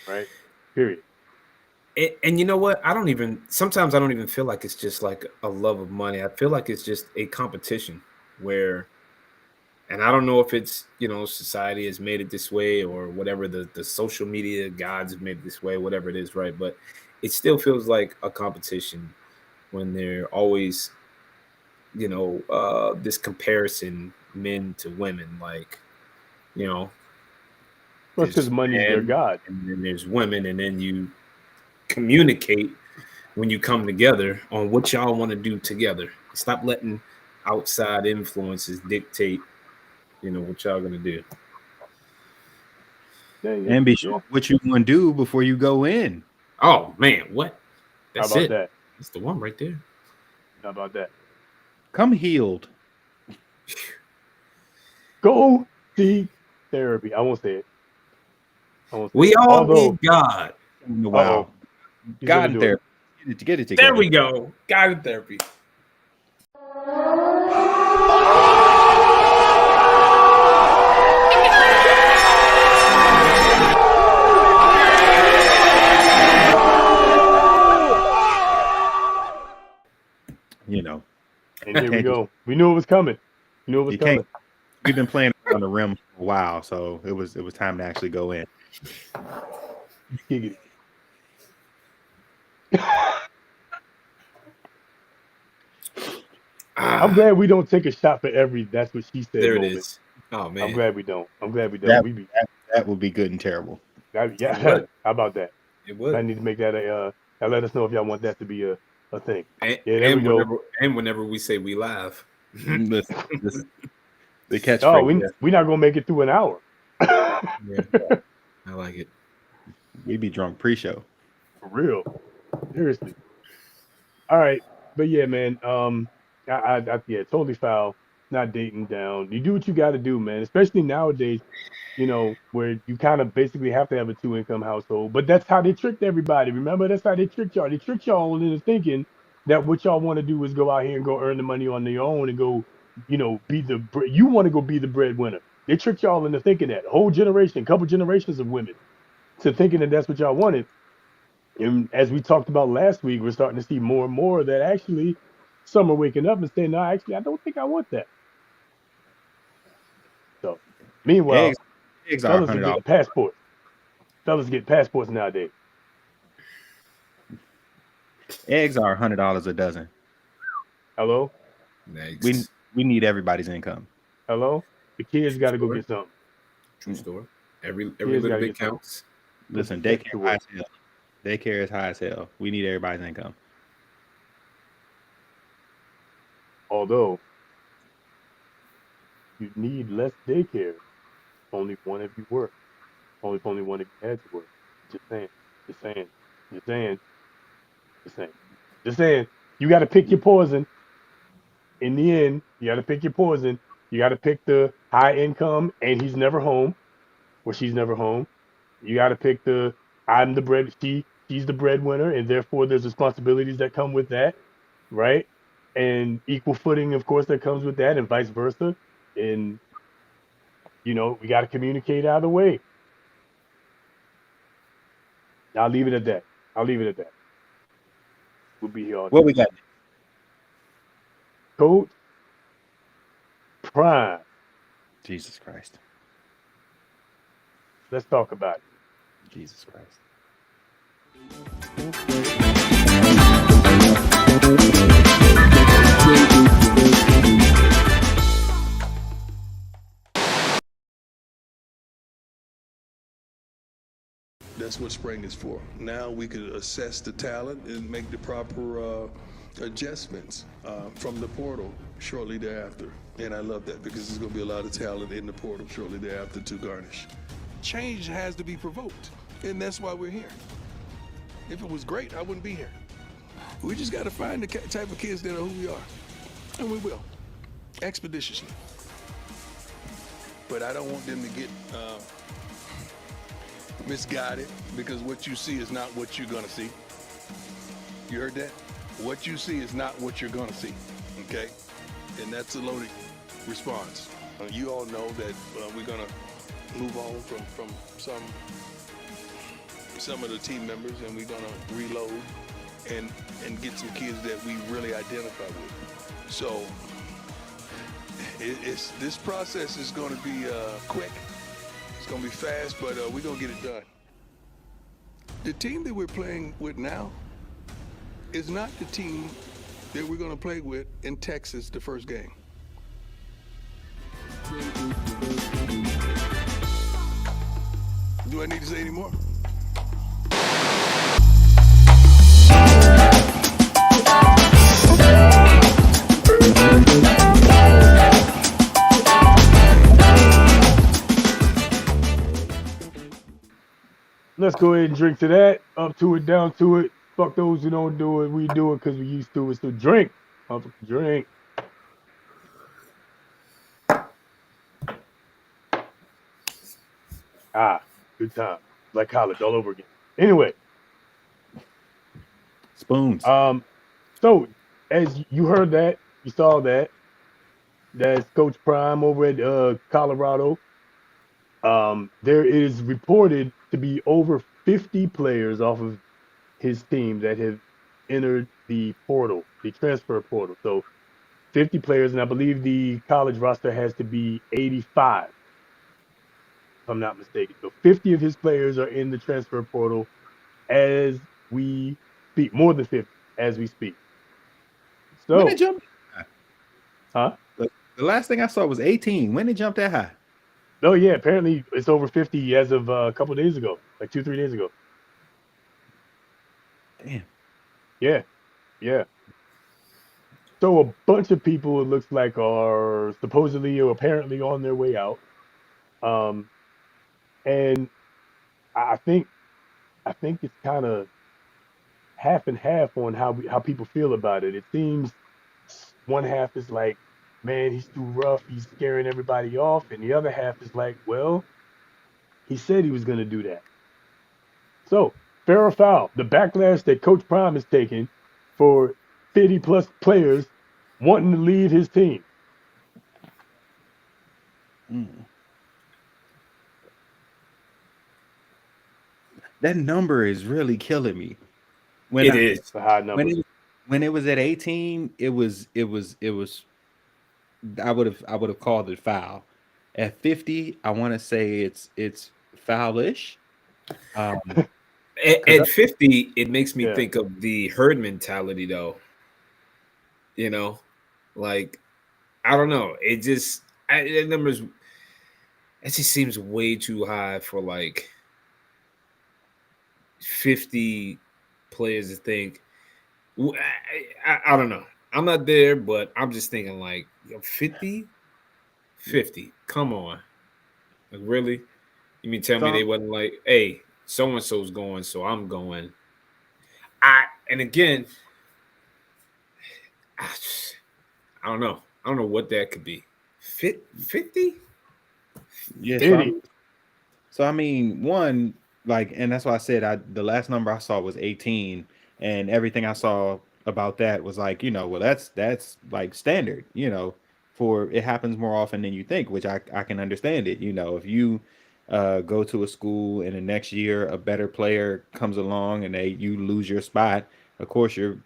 Right? Period. And you know what? Sometimes I don't even feel like it's just like a love of money. I feel like it's just a competition where, and I don't know if it's, society has made it this way or whatever, the social media gods have made it this way, whatever it is, right? But it still feels like a competition when they're always, this comparison, men to women, like, well, it's because money is their god. And then there's women, and then you communicate when you come together on what y'all want to do together. Stop letting outside influences dictate, what y'all gonna do. And be sure what you want to do before you go in. Oh man, what? That's How about it. that? That's the one right there. How about that? Come healed. Go seek therapy. I won't say it. We all need God. Wow. God in therapy. Get it together. There we go. God in therapy. And here we go. We knew it was coming. We've been playing on the rim for a while, so it was time to actually go in. I'm glad we don't take a shot for every "that's what she said" there moment. It is. Oh man, I'm glad we don't. That would be good and terrible. Yeah, how about that? It would. I need to make that let us know if y'all want that to be a thing. There we go. And whenever we say we laugh, listen, the catchphrase. Oh, we're not gonna make it through an hour. Yeah, I like it. We be drunk pre-show. For real, seriously. All right, but yeah, man. Totally foul. Not dating down. You do what you got to do, man. Especially nowadays, where you kind of basically have to have a 2-income household. But that's how they tricked everybody. Remember, that's how they tricked y'all. They tricked y'all into thinking that what y'all want to do is go out here and go earn the money on your own and go, you want to go be the breadwinner. They tricked y'all into thinking that. A whole generation, couple generations of women, to thinking that that's what y'all wanted. And as we talked about last week, we're starting to see more and more that actually some are waking up and saying, no, actually, I don't think I want that. So, meanwhile, eggs are fellas are getting passports. Fellas get passports nowadays. Eggs are $100 a dozen. Hello? Next. We need everybody's income. Hello? The kids got to go get something. True story. Every little bit counts. Listen, daycare high as hell. Daycare is high as hell. We need everybody's income. Although you need less daycare, only one of you work. Only one of you had to work. Just saying. You got to pick your poison. In the end, you got to pick your poison. You got to pick the high income and he's never home, or she's never home. You got to pick she's the breadwinner, and therefore there's responsibilities that come with that, right? And equal footing, of course, that comes with that, and vice versa. And we got to communicate either way. I'll leave it at that. We'll be here all day. What we got? Coach Prime. Jesus Christ. Let's talk about it. Jesus Christ. That's what spring is for. Now we can assess the talent and make the proper adjustments from the portal shortly thereafter. And I love that because there's going to be a lot of talent in the portal shortly thereafter to garnish. Change has to be provoked, and that's why we're here. If it was great, I wouldn't be here. We just got to find the type of kids that are who we are, and we will, expeditiously. But I don't want them to get misguided, because what you see is not what you're gonna see. You heard that? What you see is not what you're gonna see, okay? And that's a loaded response. You all know that we're gonna move on from some of the team members, and we're gonna reload and get some kids that we really identify with. So this process is gonna be quick. It's gonna be fast, but we're gonna get it done. The team that we're playing with now is not the team that we're gonna play with in Texas the first game. Do I need to say any more? Let's go ahead and drink to that. Up to it, down to it. Fuck those who don't do it. We do it because we used to it. So drink. Drink. Good time. Like college all over again. Anyway. Spoons. So as you heard that, you saw that. That's Coach Prime over at Colorado. There is reported to be over 50 players off of his team that have entered the portal, the transfer portal. So 50 players, and I believe the college roster has to be 85, if I'm not mistaken. So 50 of his players are in the transfer portal as we speak, more than 50 as we speak. So, when it jumped, huh? The last thing I saw was 18. When it jumped that high? Oh yeah, apparently it's over 50 as of a couple days ago, like 2-3 days ago. Damn. Yeah. So a bunch of people, it looks like, are supposedly or apparently on their way out. And I think it's kind of half and half on how people feel about it. It seems one half is like, man, he's too rough, he's scaring everybody off, and the other half is like, well, he said he was going to do that. So, fair or foul, the backlash that Coach Prime is taking for 50 plus players wanting to leave his team. That number is really killing me. It's a high number. When it was at 18, it was I would have called it foul. At 50, I want to say it's foul-ish. At 50, it makes me think of the herd mentality, though. You know, like, I don't know. It just that numbers. It just seems way too high for like 50 players to think. I don't know. I'm not there, but I'm just thinking like 50. Come on, like really? You mean tell me they wasn't like, hey, so and so's going, so I'm going. And again, I don't know. I don't know what that could be. 50? Yeah. 50. So I mean, one, like, and that's why I said the last number I saw was 18, and everything I saw about that was like, well, that's like standard, for it happens more often than you think, which I can understand it. If you go to a school and the next year a better player comes along and you lose your spot, of course you're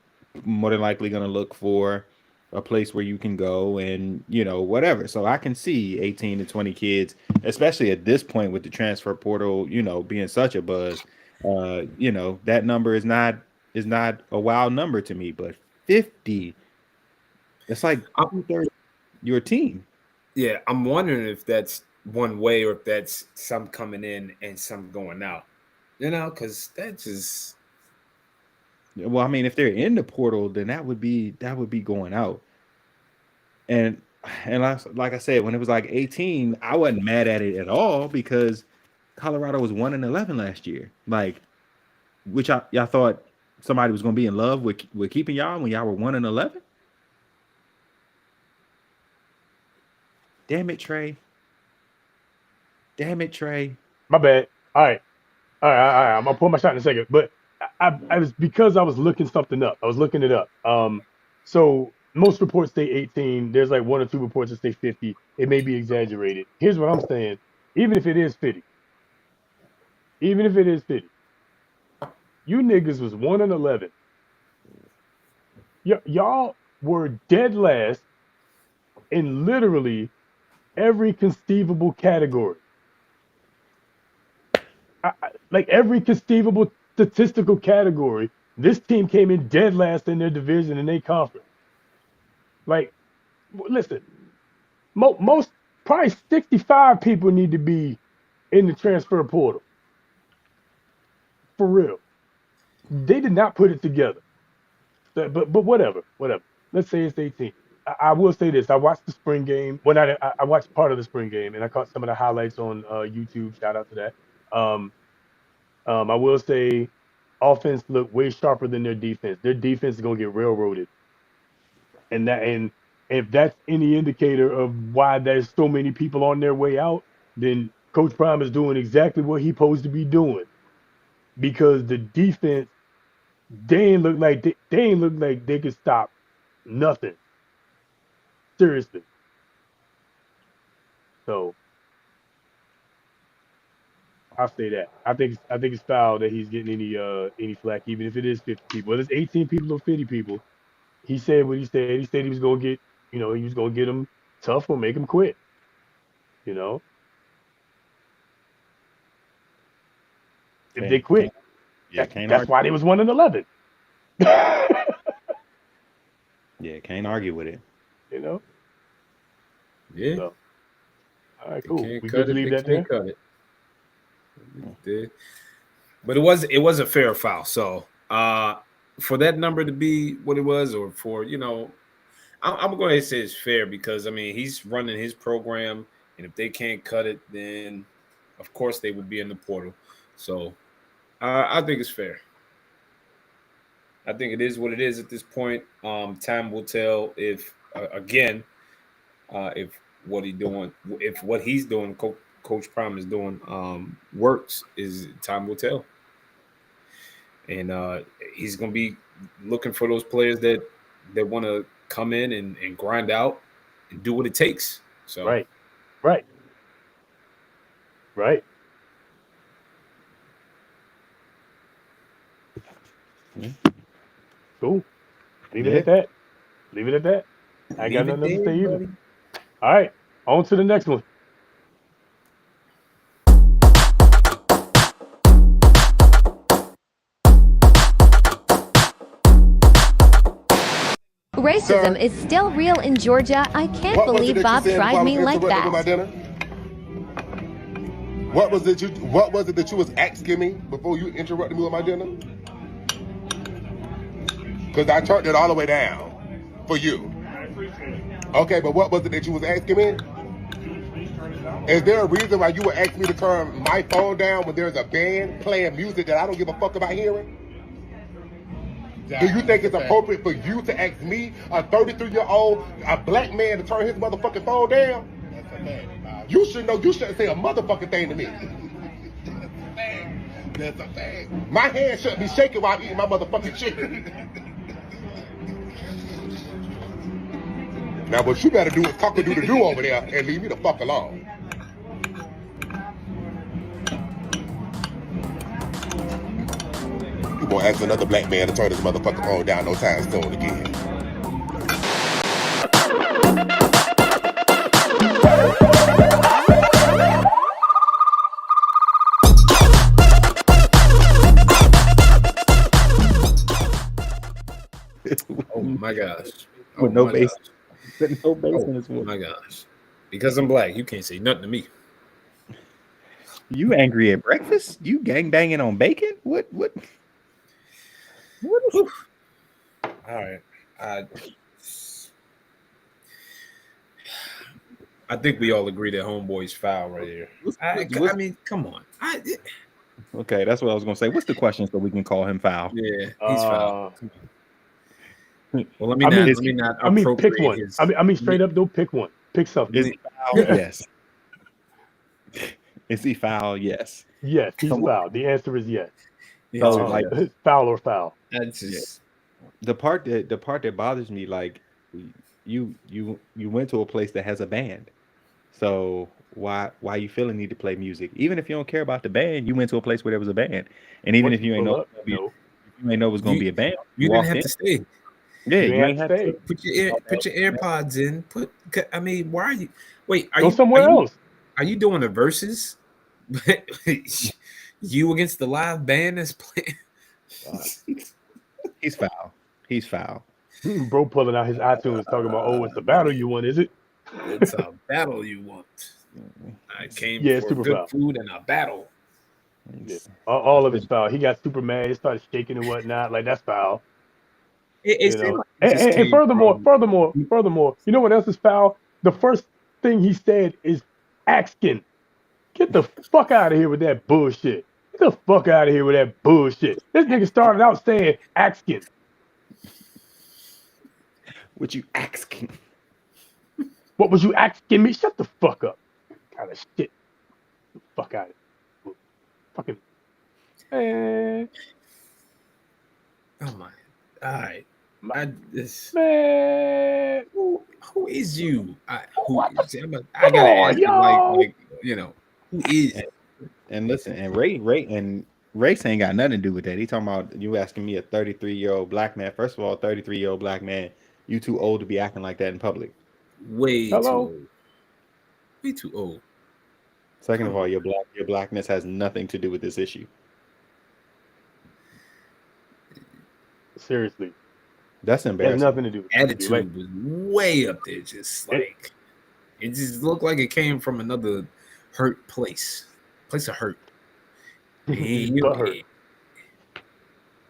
more than likely going to look for a place where you can go and, you know, whatever. So I can see 18 to 20 kids, especially at this point with the transfer portal, you know, being such a buzz. You know, that number is not a wild number to me, but 50, it's like 2/3 your team. Yeah, I'm wondering if that's one way or if that's some coming in and some going out. You know, because that's just Well, I mean, if they're in the portal, then that would be going out. And like I said, when it was like 18, I wasn't mad at it at all because Colorado was 1-11 last year. Like, which y'all thought somebody was going to be in love with keeping y'all when y'all were 1-11? Damn it, Trey. Damn it, Trey. My bad. All right. I'm gonna pull my shot in a second. But I was because I was looking something up. I was looking it up. So most reports say 18. There's like 1 or 2 reports that say 50. It may be exaggerated. Here's what I'm saying. Even if it is 50, you niggas was 1-11. Y'all were dead last in literally every conceivable category. Like every conceivable statistical category, this team came in dead last in their division in their conference. Like, listen, most probably 65 people need to be in the transfer portal. For real. They did not put it together. But whatever. Let's say it's 18. I will say this. I watched the spring game. Well, I watched part of the spring game, and I caught some of the highlights on YouTube. Shout out to that. I will say offense looked way sharper than their defense. Their defense is going to get railroaded. And if that's any indicator of why there's so many people on their way out, then Coach Prime is doing exactly what he's supposed to be doing. Because the defense, they ain't look like they could stop nothing. Seriously. So I'll say that. I think it's foul that he's getting any flack, even if it is 50 people. Whether it's 18 people or 50 people, he said what he said. He said he was gonna get, he was gonna get them tough or make them quit. If they quit, that's why they was 1-11. Yeah, can't argue with it. Yeah. So, all right, cool. Can't We cut good to it. leave They that there. can't cut it. But it was a fair foul. So for that number to be what it was, or for I'm going to say it's fair because I mean he's running his program, and if they can't cut it, then of course they would be in the portal. So I think it's fair. I think it is what it is at this point. Time will tell if if what he's doing, Coach Prime is doing, works. Is time will tell, and he's going to be looking for those players that want to come in and grind out and do what it takes. So Right. Cool. Leave it at that. I ain't got nothing else to say either. All right, on to the next one. Racism is still real in Georgia. I can't believe Bob tried me like that. What was it that you was asking me before you interrupted me with my dinner? Because I turned it all the way down for you. Okay, but what was it that you was asking me? Is there a reason why you would ask me to turn my phone down when there's a band playing music that I don't give a fuck about hearing? Do you think it's appropriate for you to ask me, a 33-year-old, a black man, to turn his motherfucking phone down? You should know you shouldn't say a motherfucking thing to me. That's a fact. My hand shouldn't be shaking while I'm eating my motherfucking chicken. Now what you better do is cock-a-doodle-doo over there and leave me the fuck alone. You gonna ask another black man to turn his motherfucking phone down no time soon again. my gosh. With Oh no my bass. gosh. With no bass in his Oh voice. my gosh. Because I'm black, you can't say nothing to me. You angry at breakfast? You gang banging on bacon? What is All right. I think we all agree that homeboy's foul right here. I mean, come on. Okay, that's what I was gonna say. What's the question so we can call him foul? Yeah, he's foul. Well, let me not I mean, pick appropriate one. his. I mean, straight up, though, pick one. Pick something. Is he foul? Yes. Is he foul? Yes. Yes, he's foul. The answer is yes. So, like, foul or foul. That's just the part that bothers me. Like, you went to a place that has a band, so why you feel the need to play music? Even if you don't care about the band, you went to a place where there was a band, and even if you ain't know, you ain't know it was gonna be a band. You didn't walked have in. to stay. Yeah, you ain't have to stay. Put your AirPods in. I mean, why are you? Wait, Go somewhere else. Are you doing the verses? You against the live band that's playing? He's foul. He's foul. Bro pulling out his iTunes talking about, oh, it's the battle you want, is it? It's a battle you want. I came for super good foul. food and a battle. Yeah. All of it's foul. He got super mad. He started shaking and whatnot. Like, that's foul. It You know? like it just And came furthermore, from- you know what else is foul? The first thing he said is Axkin. Get the fuck out of here with that bullshit. Get the fuck out of here with that bullshit. This nigga started out saying Axkin. What you asking? What was you asking me? Shut the fuck up. Kind of shit. Get the fuck out of here. Fucking. Man. Oh my. All right. Man. Who is you? I gotta Come on, ask you, yo. like, you know, who is? And listen, and Race ain't got nothing to do with that. He talking about you asking me, a 33-year-old black man. First of all, 33-year-old black man, you too old to be acting like that in public. Way too old. Way too old. Second of all, your blackness has nothing to do with this issue. Seriously. That's embarrassing. Has nothing to do with it. Attitude Like, was way up there, just like it just looked like it came from another hurt place of hurt. He was butthurt.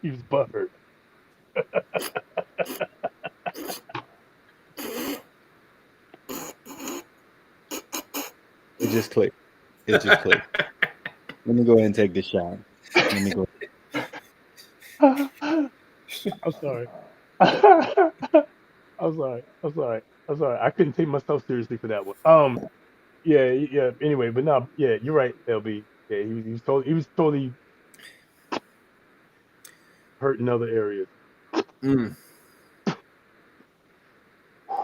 He was butthurt. It just clicked. It just clicked. Let me go ahead and take this shot. Let me go. I'm sorry. I'm sorry. I couldn't take myself seriously for that one. Yeah. Anyway, but no, yeah, you're right, LB. Yeah, he was totally hurt in other areas.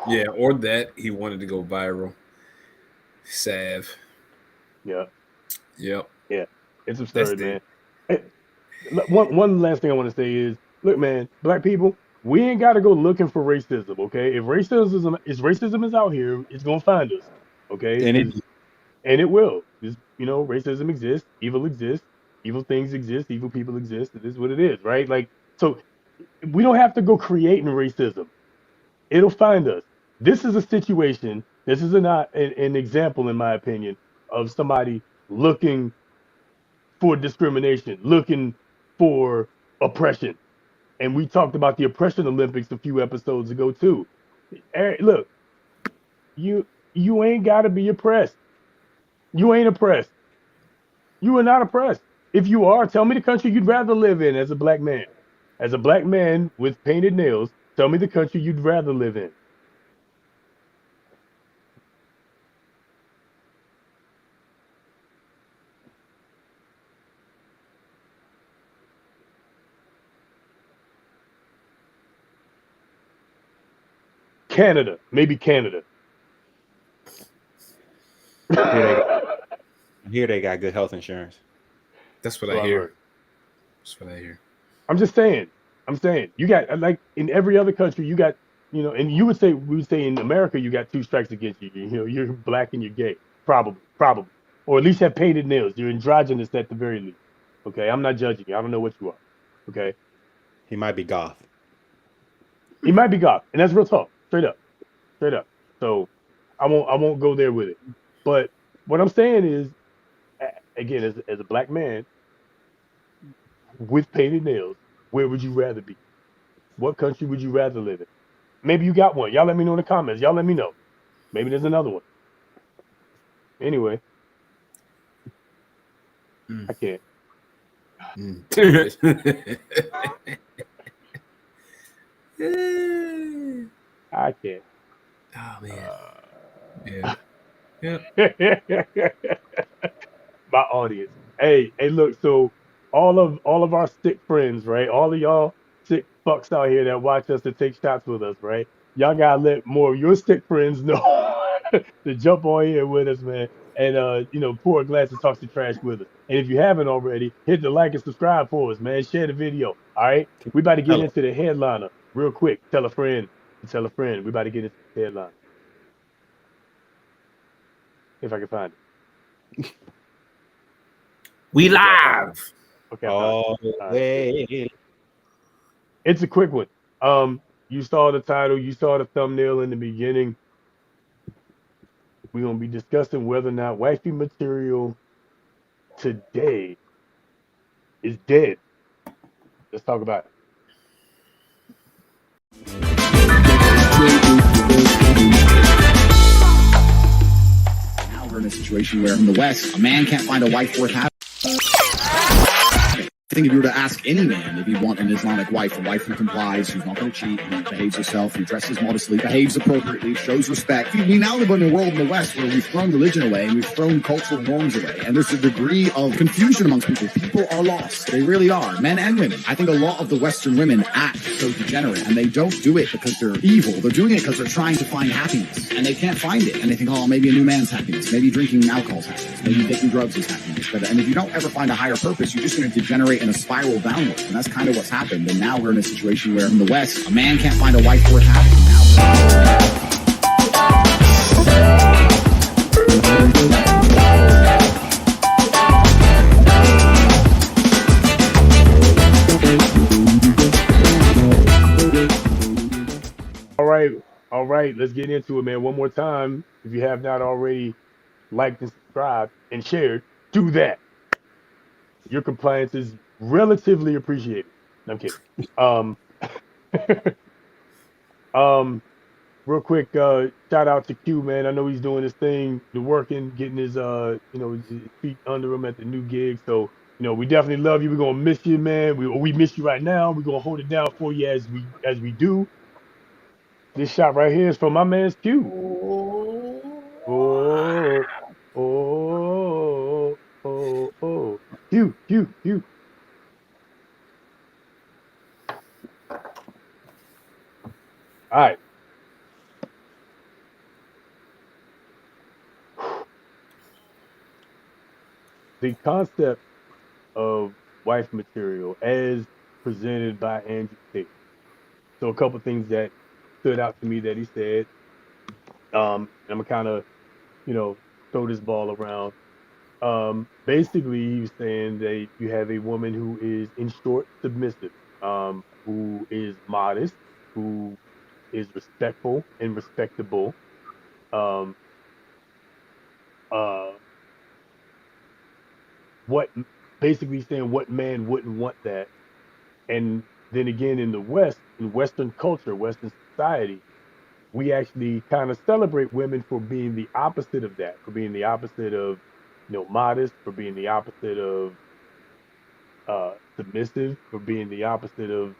Yeah, or that he wanted to go viral. Sav. Yeah. Yep. Yeah. It's absurd, man. One last thing I want to say is, look, man, black people, we ain't got to go looking for racism, okay? If racism is out here, it's gonna find us, okay? And it will. Racism exists, evil things exist, evil people exist. It is what it is, right? Like, so we don't have to go creating racism. It'll find us. This is a situation. This is an example, in my opinion, of somebody looking for discrimination, looking for oppression. And we talked about the oppression Olympics a few episodes ago too. Look, you ain't got to be oppressed. You ain't oppressed. You are not oppressed. If you are, tell me the country you'd rather live in as a black man. As a black man with painted nails, tell me the country you'd rather live in. Canada, maybe Canada. Here they got good health insurance. That's what I hear. That's what I hear. I'm just saying. You got, like, in every other country, you got, and we would say in America, you got two strikes against you. You're black and you're gay, probably, or at least have painted nails. You're androgynous at the very least. Okay, I'm not judging you. I don't know what you are. Okay, he might be goth. He might be God, and that's real talk, straight up, straight up. So I won't go there with it. But what I'm saying is, again, as a black man with painted nails, where would you rather be? What country would you rather live in? Maybe you got one. Y'all let me know in the comments. Y'all let me know. Maybe there's another one. Anyway, I can't. I can't. Oh man. Yeah. My audience. Hey, look. So all of our sick friends, right? All of y'all sick fucks out here that watch us and take shots with us, right? Y'all gotta let more of your sick friends know to jump on here with us, man. And pour a glass and talk some trash with us. And if you haven't already, hit the like and subscribe for us, man. Share the video. All right. We about to get Hello. into the headliner real quick. Tell a friend. Tell a friend. We about to get into the headliner. If I can find it. We live. Okay, All the way. it's a quick one. You saw the title, you saw the thumbnail in the beginning. We're gonna be discussing whether or not wifey material today is dead. Let's talk about it. Now we're in a situation where in the West, a man can't find a wife worth having. I think if you were to ask any man if he'd want an Islamic wife, a wife who complies, who's not going to cheat, who behaves herself, who dresses modestly, behaves appropriately, shows respect. We now live in a world in the West where we've thrown religion away and we've thrown cultural norms away. And there's a degree of confusion amongst people. People are lost. They really are. Men and women. I think a lot of the Western women act so degenerate, and they don't do it because they're evil. They're doing it because they're trying to find happiness. And they can't find it. And they think, oh, maybe a new man's happiness. Maybe drinking alcohol's happiness. Maybe taking drugs is happiness. And if you don't ever find a higher purpose, you're just going to degenerate in a spiral downward. And that's kind of what's happened. And now we're in a situation where in the West, a man can't find a wife worth having. All right, let's get into it, man. One more time. If you have not already liked and subscribed and shared, do that. Your compliance is relatively appreciated. No, I'm kidding. Real quick, shout out to Q, man. I know he's doing his thing, the working, getting his his feet under him at the new gig. So, we definitely love you. We're gonna miss you, man. We miss you right now. We're gonna hold it down for you as we do. This shot right here is from my man's Q. Oh, oh, oh, oh. Q, Q, Q. All right. The concept of wife material as presented by Andrew Tate. So a couple things that stood out to me that he said. I'm gonna kind of, throw this ball around. Basically, he was saying that you have a woman who is, in short, submissive, who is modest, who is respectful and respectable. Um, uh, what basically saying what man wouldn't want that, and then again in the West, in Western culture, Western society, we actually kind of celebrate women for being the opposite of that, for being the opposite of, modest, for being the opposite of submissive, for being the opposite of,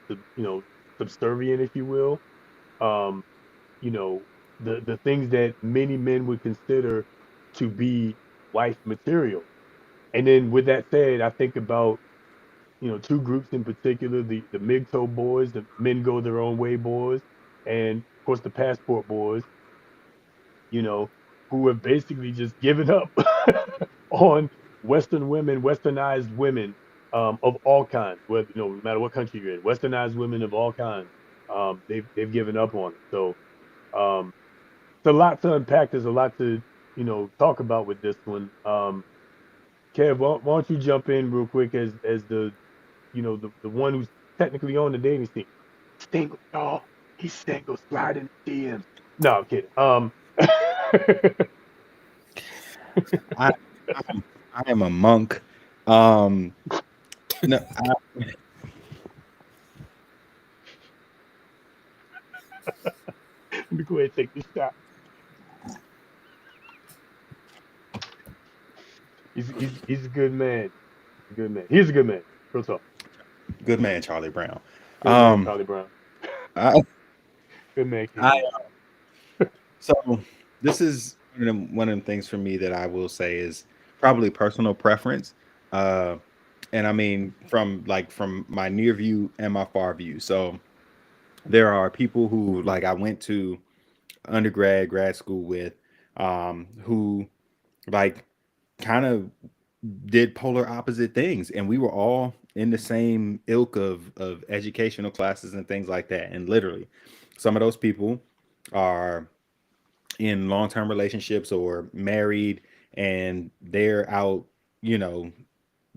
subservient, if you will. Um, the things that many men would consider to be wife material. And then with that said, I think about, two groups in particular, the MGTOW boys, the men go their own way boys, and of course the passport boys, who have basically just given up on Western women, westernized women, of all kinds, whether, no matter what country you're in, westernized women of all kinds. They've given up on it. So um, it's a lot to unpack. There's a lot to, talk about with this one. Kev, why don't you jump in real quick as the one who's technically on the dating scene? Stay with y'all. He said go slide in the DMs. No, I'm kidding. I I am a monk. No, Let me go ahead and take this shot. He's a good man. Good man. He's a good man. Real talk. good man, Charlie Brown. Good man, Charlie Brown. I, Good man, I King. so this is one of them things for me that I will say is probably personal preference. And I mean from my near view and my far view. So there are people who like I went to grad school with, who like kind of did polar opposite things, and we were all in the same ilk of educational classes and things like that. And literally, some of those people are in long-term relationships or married, and they're out, you know,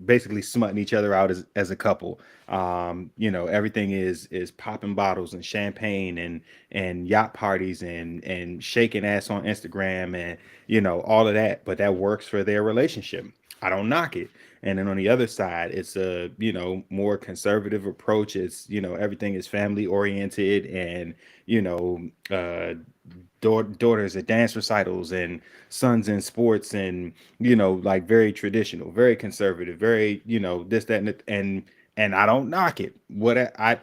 basically smutting each other out as a couple. Everything is popping bottles and champagne and yacht parties and shaking ass on Instagram and all of that, but that works for their relationship. I don't knock it. And then on the other side, it's a more conservative approach. It's everything is family oriented, and daughters at dance recitals and sons in sports, and like very traditional, very conservative, very this, that, and I don't knock it. What I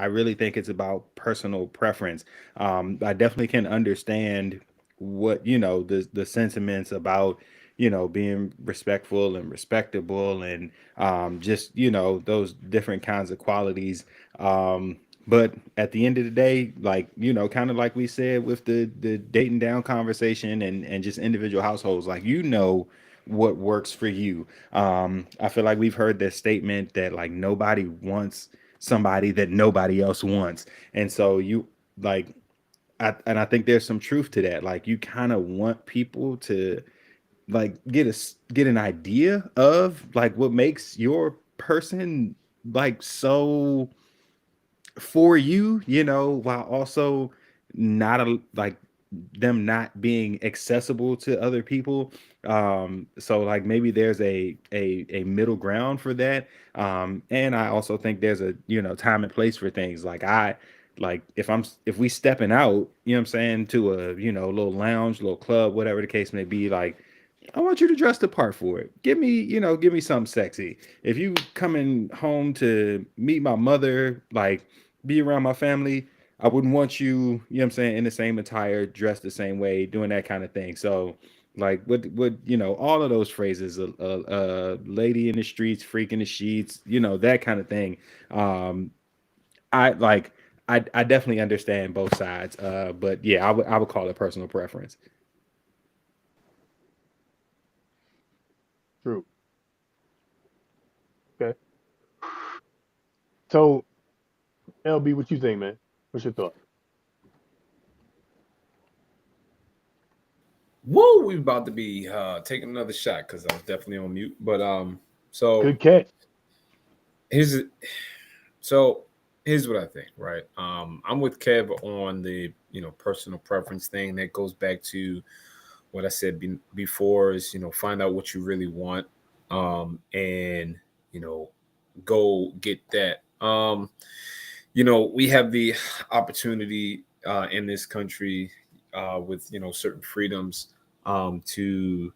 really think it's about personal preference. I definitely can understand what the sentiments about being respectful and respectable, and just those different kinds of qualities. But at the end of the day, like kind of like we said with the dating down conversation and just individual households, like what works for you. I feel like we've heard this statement that like nobody wants somebody that nobody else wants, and so you like and I think there's some truth to that. Like you kind of want people to like get an idea of like what makes your person like so for you, while also not like them not being accessible to other people. So like maybe there's a middle ground for that. And I also think there's a time and place for things. Like if we stepping out, what I'm saying, to a little lounge, little club, whatever the case may be, like I want you to dress the part for it. Give me something sexy. If you coming home to meet my mother, like be around my family, I wouldn't want you, what I'm saying, in the same attire, dressed the same way, doing that kind of thing. So like what all of those phrases, lady in the streets, freak in the sheets, that kind of thing. I like I definitely understand both sides. But yeah, I would call it personal preference. True. Okay. So, LB, what you think, man? What's your thought? Whoa, we about to be taking another shot because I was definitely on mute. But so Good catch. here's so here's what I think, right? I'm with Kev on the personal preference thing. That goes back to what I said before, is find out what you really want, and go get that. We have the opportunity in this country, with certain freedoms, to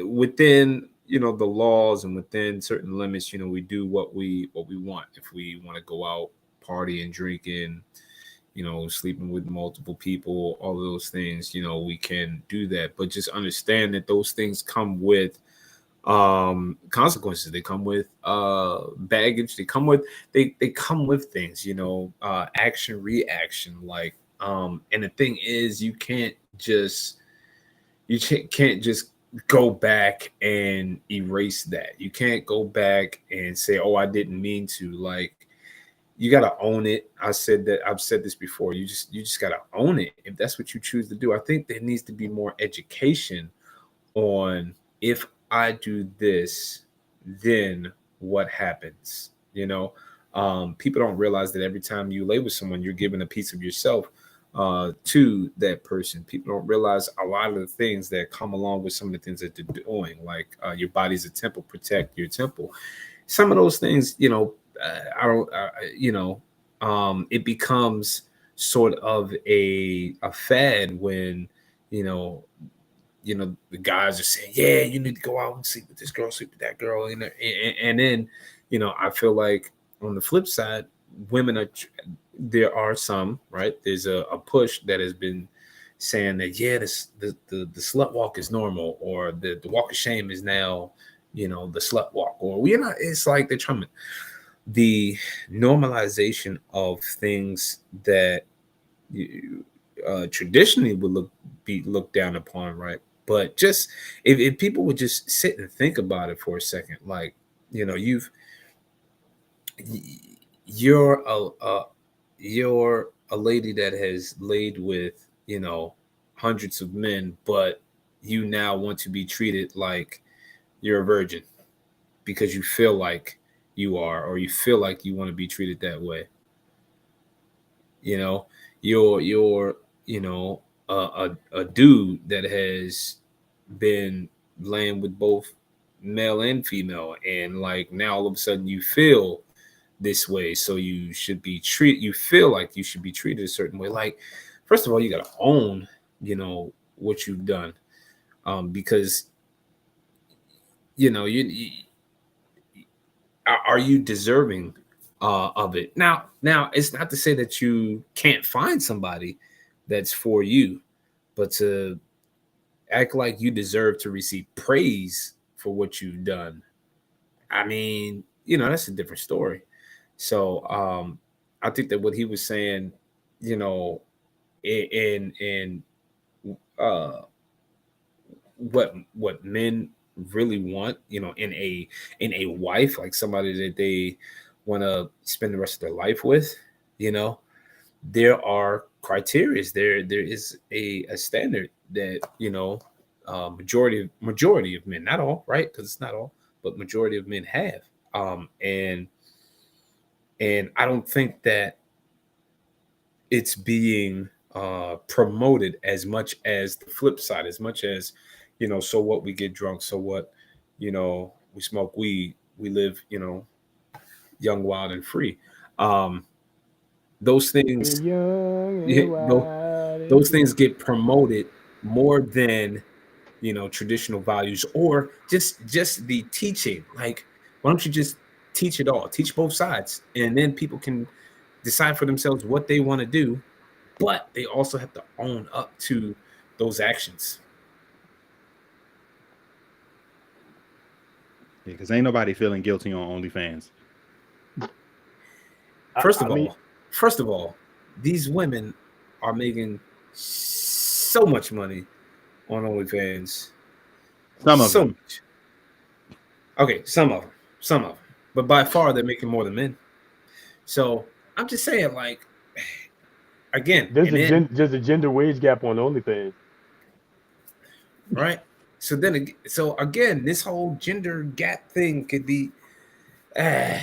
within the laws and within certain limits, we do what we want. If we want to go out partying, drinking, sleeping with multiple people, all of those things, we can do that. But just understand that those things come with consequences. They come with baggage. They come with things, action, reaction. Like and the thing is, you can't just go back and erase that. You can't go back and say, oh, I didn't mean to. Like, you got to own it. I've said this before. You just got to own it if that's what you choose to do. I think there needs to be more education on, if I do this, then what happens, People don't realize that every time you lay with someone, you're giving a piece of yourself to that person. People don't realize a lot of the things that come along with some of the things that they're doing, like your body's a temple, protect your temple. Some of those things, I don't, it becomes sort of a fad when, you know, the guys are saying, yeah, you need to go out and sleep with this girl, sleep with that girl, and then, I feel like on the flip side, women are. There are some, right. There's a push that has been saying that, yeah, the slut walk is normal, or the walk of shame is now, the slut walk, or it's like they're trying the normalization of things that you, traditionally would be looked down upon, right? But just if people would just sit and think about it for a second, like, you're you're a lady that has laid with, hundreds of men, but you now want to be treated like you're a virgin because you feel like you are, or you feel like you want to be treated that way. You know, you're a dude that has been laying with both male and female, and like now all of a sudden you feel this way, so you feel like you should be treated a certain way. Like, first of all, you got to own, what you've done, because you are you deserving of it. Now it's not to say that you can't find somebody that's for you, but to act like you deserve to receive praise for what you've done, I mean, that's a different story. So I think that what he was saying, you know, in uh what men really want, in a wife, like somebody that they want to spend the rest of their life with, you know, there are criterias. There is a standard that, majority of men, not all, right? Because it's not all, but majority of men have. And I don't think that it's being promoted as much as the flip side, as much as, so what, we get drunk, so what, we smoke weed, we live, young, wild, and free. Um, those things, Young yeah, and wild and those free. things get promoted more than, traditional values, or just the teaching. Like, why don't you just teach it all, teach both sides, and then people can decide for themselves what they want to do, but they also have to own up to those actions. Yeah, because ain't nobody feeling guilty on OnlyFans. First I of mean, all, first of all, these women are making so much money on OnlyFans. Some of So them. much. Okay, some of them, but by far they're making more than men. So I'm just saying, like, again, and then there's a gender wage gap on OnlyFans. right. So again, this whole gender gap thing could be. Uh,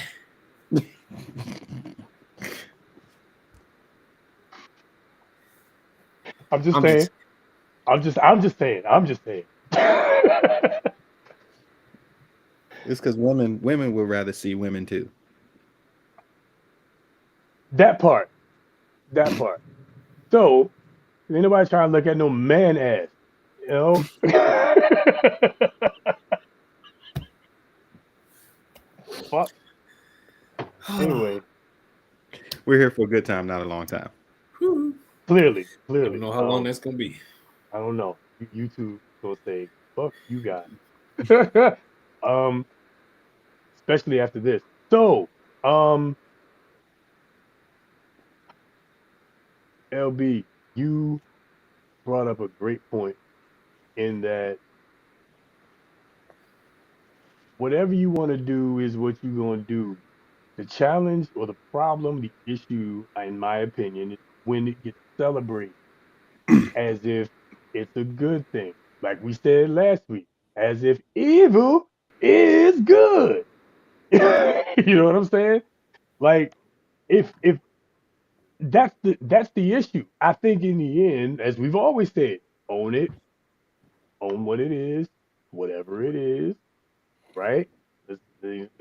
I'm just I'm saying. just I'm just saying. I'm just saying. It's because women would rather see women too. That part. That part. So, ain't nobody trying to look at no man ass. You know? Fuck. Anyway, We're here for a good time, not a long time. clearly. I don't know how long that's gonna be. I don't know. YouTube gonna say, fuck you guys. um, especially after this. So, LB, you brought up a great point in that whatever you want to do is what you're going to do. The challenge or the problem, the issue, in my opinion, is when it gets celebrated as if it's a good thing. Like we said last week, as if evil is good. You know what I'm saying? Like, if that's the issue. I think in the end, as we've always said, own it, own what it is, whatever it is, right?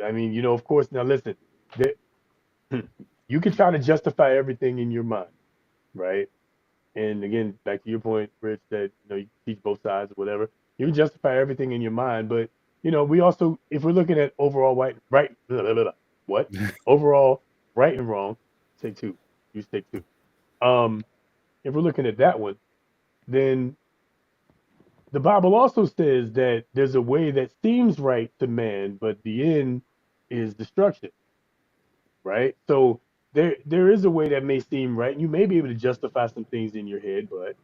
I mean, of course. Now listen, there, you can try to justify everything in your mind, right? And again, back to your point, Rich, that you teach both sides or whatever. You can justify everything in your mind, but we also, if we're looking at overall right, blah, blah, blah, blah. What overall right and wrong, take two. You take two. If we're looking at that one, then the Bible also says that there's a way that seems right to man, but the end is destruction, right? So there is a way that may seem right. You may be able to justify some things in your head, but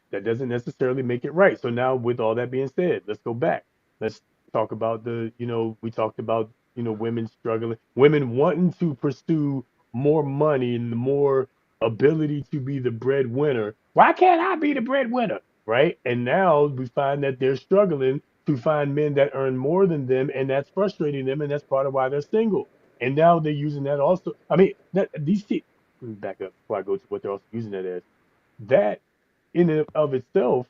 that doesn't necessarily make it right. So now, with all that being said, let's go back. Let's talk about we talked about, women struggling, women wanting to pursue more money and the more ability to be the breadwinner. Why can't I be the breadwinner? Right? And now we find that they're struggling to find men that earn more than them, and that's frustrating them, and that's part of why they're single. And now they're using that also. I mean, let me back up before I go to what they're also using that as. That in and of itself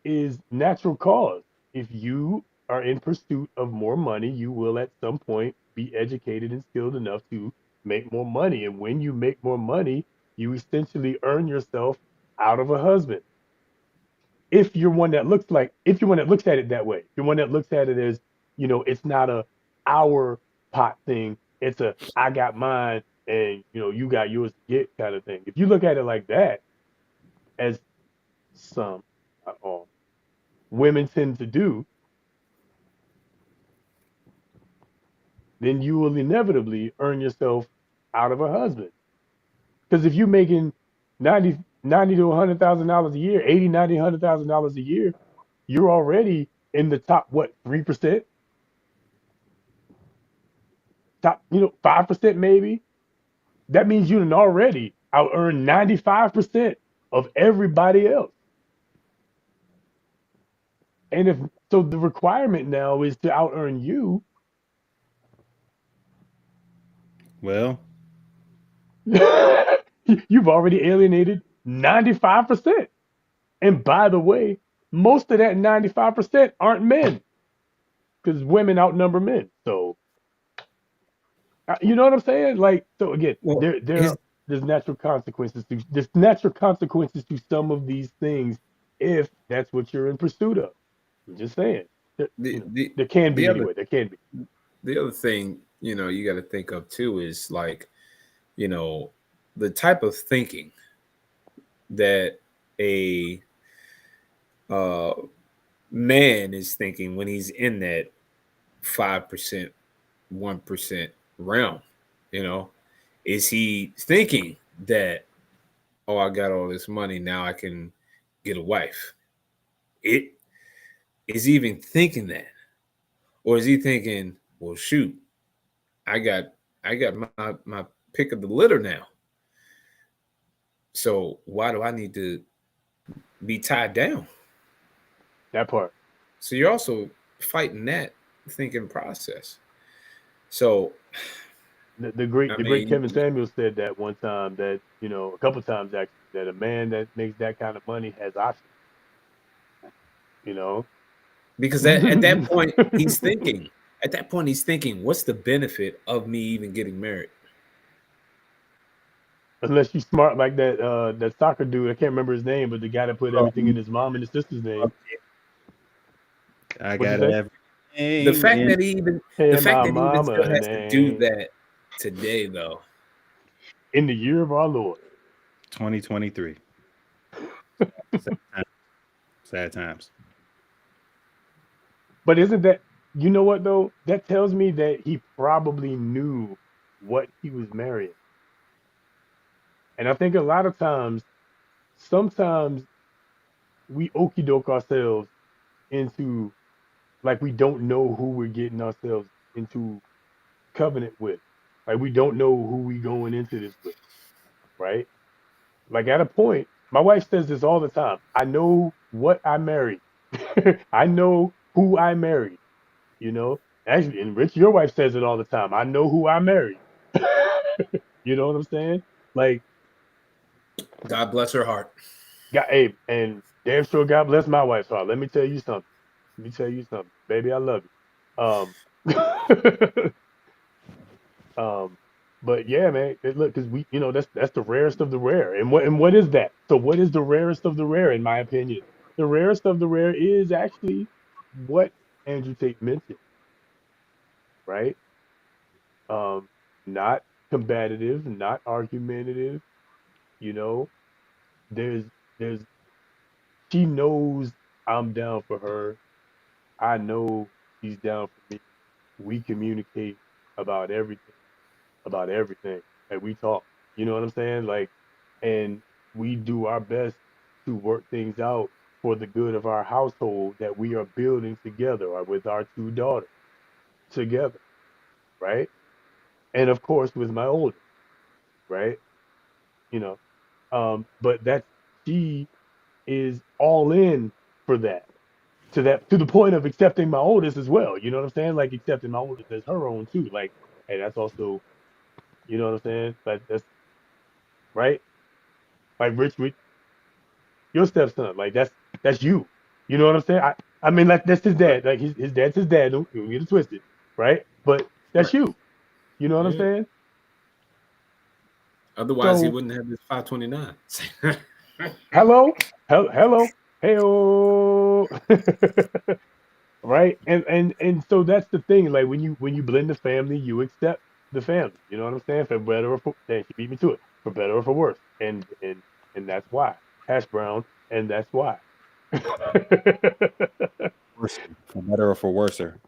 is natural cause. If you are in pursuit of more money, you will at some point be educated and skilled enough to make more money. And when you make more money, you essentially earn yourself out of a husband. If you're one that looks at it that way, if you're one that looks at it as, it's not a our pot thing, it's a I got mine and you got yours to get kind of thing. If you look at it like that, as some, not all, women tend to do, then you will inevitably earn yourself out of a husband. Because if you're making 90 to $100,000 a year, 80, 90, $100,000 a year, you're already in the top, what, 3%? Top, 5% maybe? That means you can already out earn 95% of everybody else. And so the requirement now is to out earn you. Well, You've already alienated 95%. And by the way, most of that 95% aren't men because women outnumber men. So, you know what I'm saying? Like, so again, Well, there's natural consequences to some of these things if that's what you're in pursuit of. I'm just saying. There can the be other anyway. There can be. the other thing you got to think of too is like the type of thinking that a man is thinking when he's in that 5%, 1% realm. Is he thinking that, oh, I got all this money, now I can get a wife? It is he even thinking that, or is he thinking, well, shoot, I got my pick of the litter now, so why do I need to be tied down? That part. So you're also fighting that thinking process. So The great Kevin Samuels said that one time, that a couple times actually, that a man that makes that kind of money has options. You know, because at that point he's thinking, what's the benefit of me even getting married? Unless you smart like that soccer dude, I can't remember his name, but the guy that put everything in his mom and his sister's name. I What'd you got say? everything. The fact that he even still has to do name that today, though, in the year of our Lord 2023. Sad times. But isn't that, you know what though? That tells me that he probably knew what he was marrying. And I think a lot of times, sometimes we okey doke ourselves into, like, we don't know who we're getting ourselves into covenant with. Like, we don't know who we going into this with, right? Like, at a point, my wife says this all the time. I know what I married. I know who I married, you know? Actually, and Rich, your wife says it all the time. I know who I married. You know what I'm saying? Like, God bless her heart. hey, and damn sure God bless my wife's heart. Let me tell you something. Let me tell you something, baby. I love you. Um, but yeah, man. Look, because that's the rarest of the rare. And what is that? So what is the rarest of the rare, in my opinion? The rarest of the rare is actually what Andrew Tate mentioned, right? Um, not combative, not argumentative. You know, there's there's she knows I'm down for her. I know she's down for me. We communicate about everything, about everything. Like we talk. You know what I'm saying? Like, and we do our best to work things out for the good of our household that we are building together or with our two daughters together, right? And of course with my oldest, right? You know, but that's she is all in for that to the point of accepting my oldest as well. You know what I'm saying? Like accepting my oldest as her own too. Like, hey, that's also, you know what I'm saying? Like that's right. Like Rich, your stepson. Like that's you. You know what I'm saying? I mean, like that's his dad. Like his dad's his dad. Don't get it twisted, right? But that's Right. you. You know what I'm Yeah. saying? Otherwise, he So wouldn't have this 529. hello, hello, hey, right? And so that's the thing. Like when you blend the family, you accept the family. You know what I'm saying? For better or for she beat me to it. For better or for worse. And that's why. Hash brown, and that's why. Worse, for better or for worser.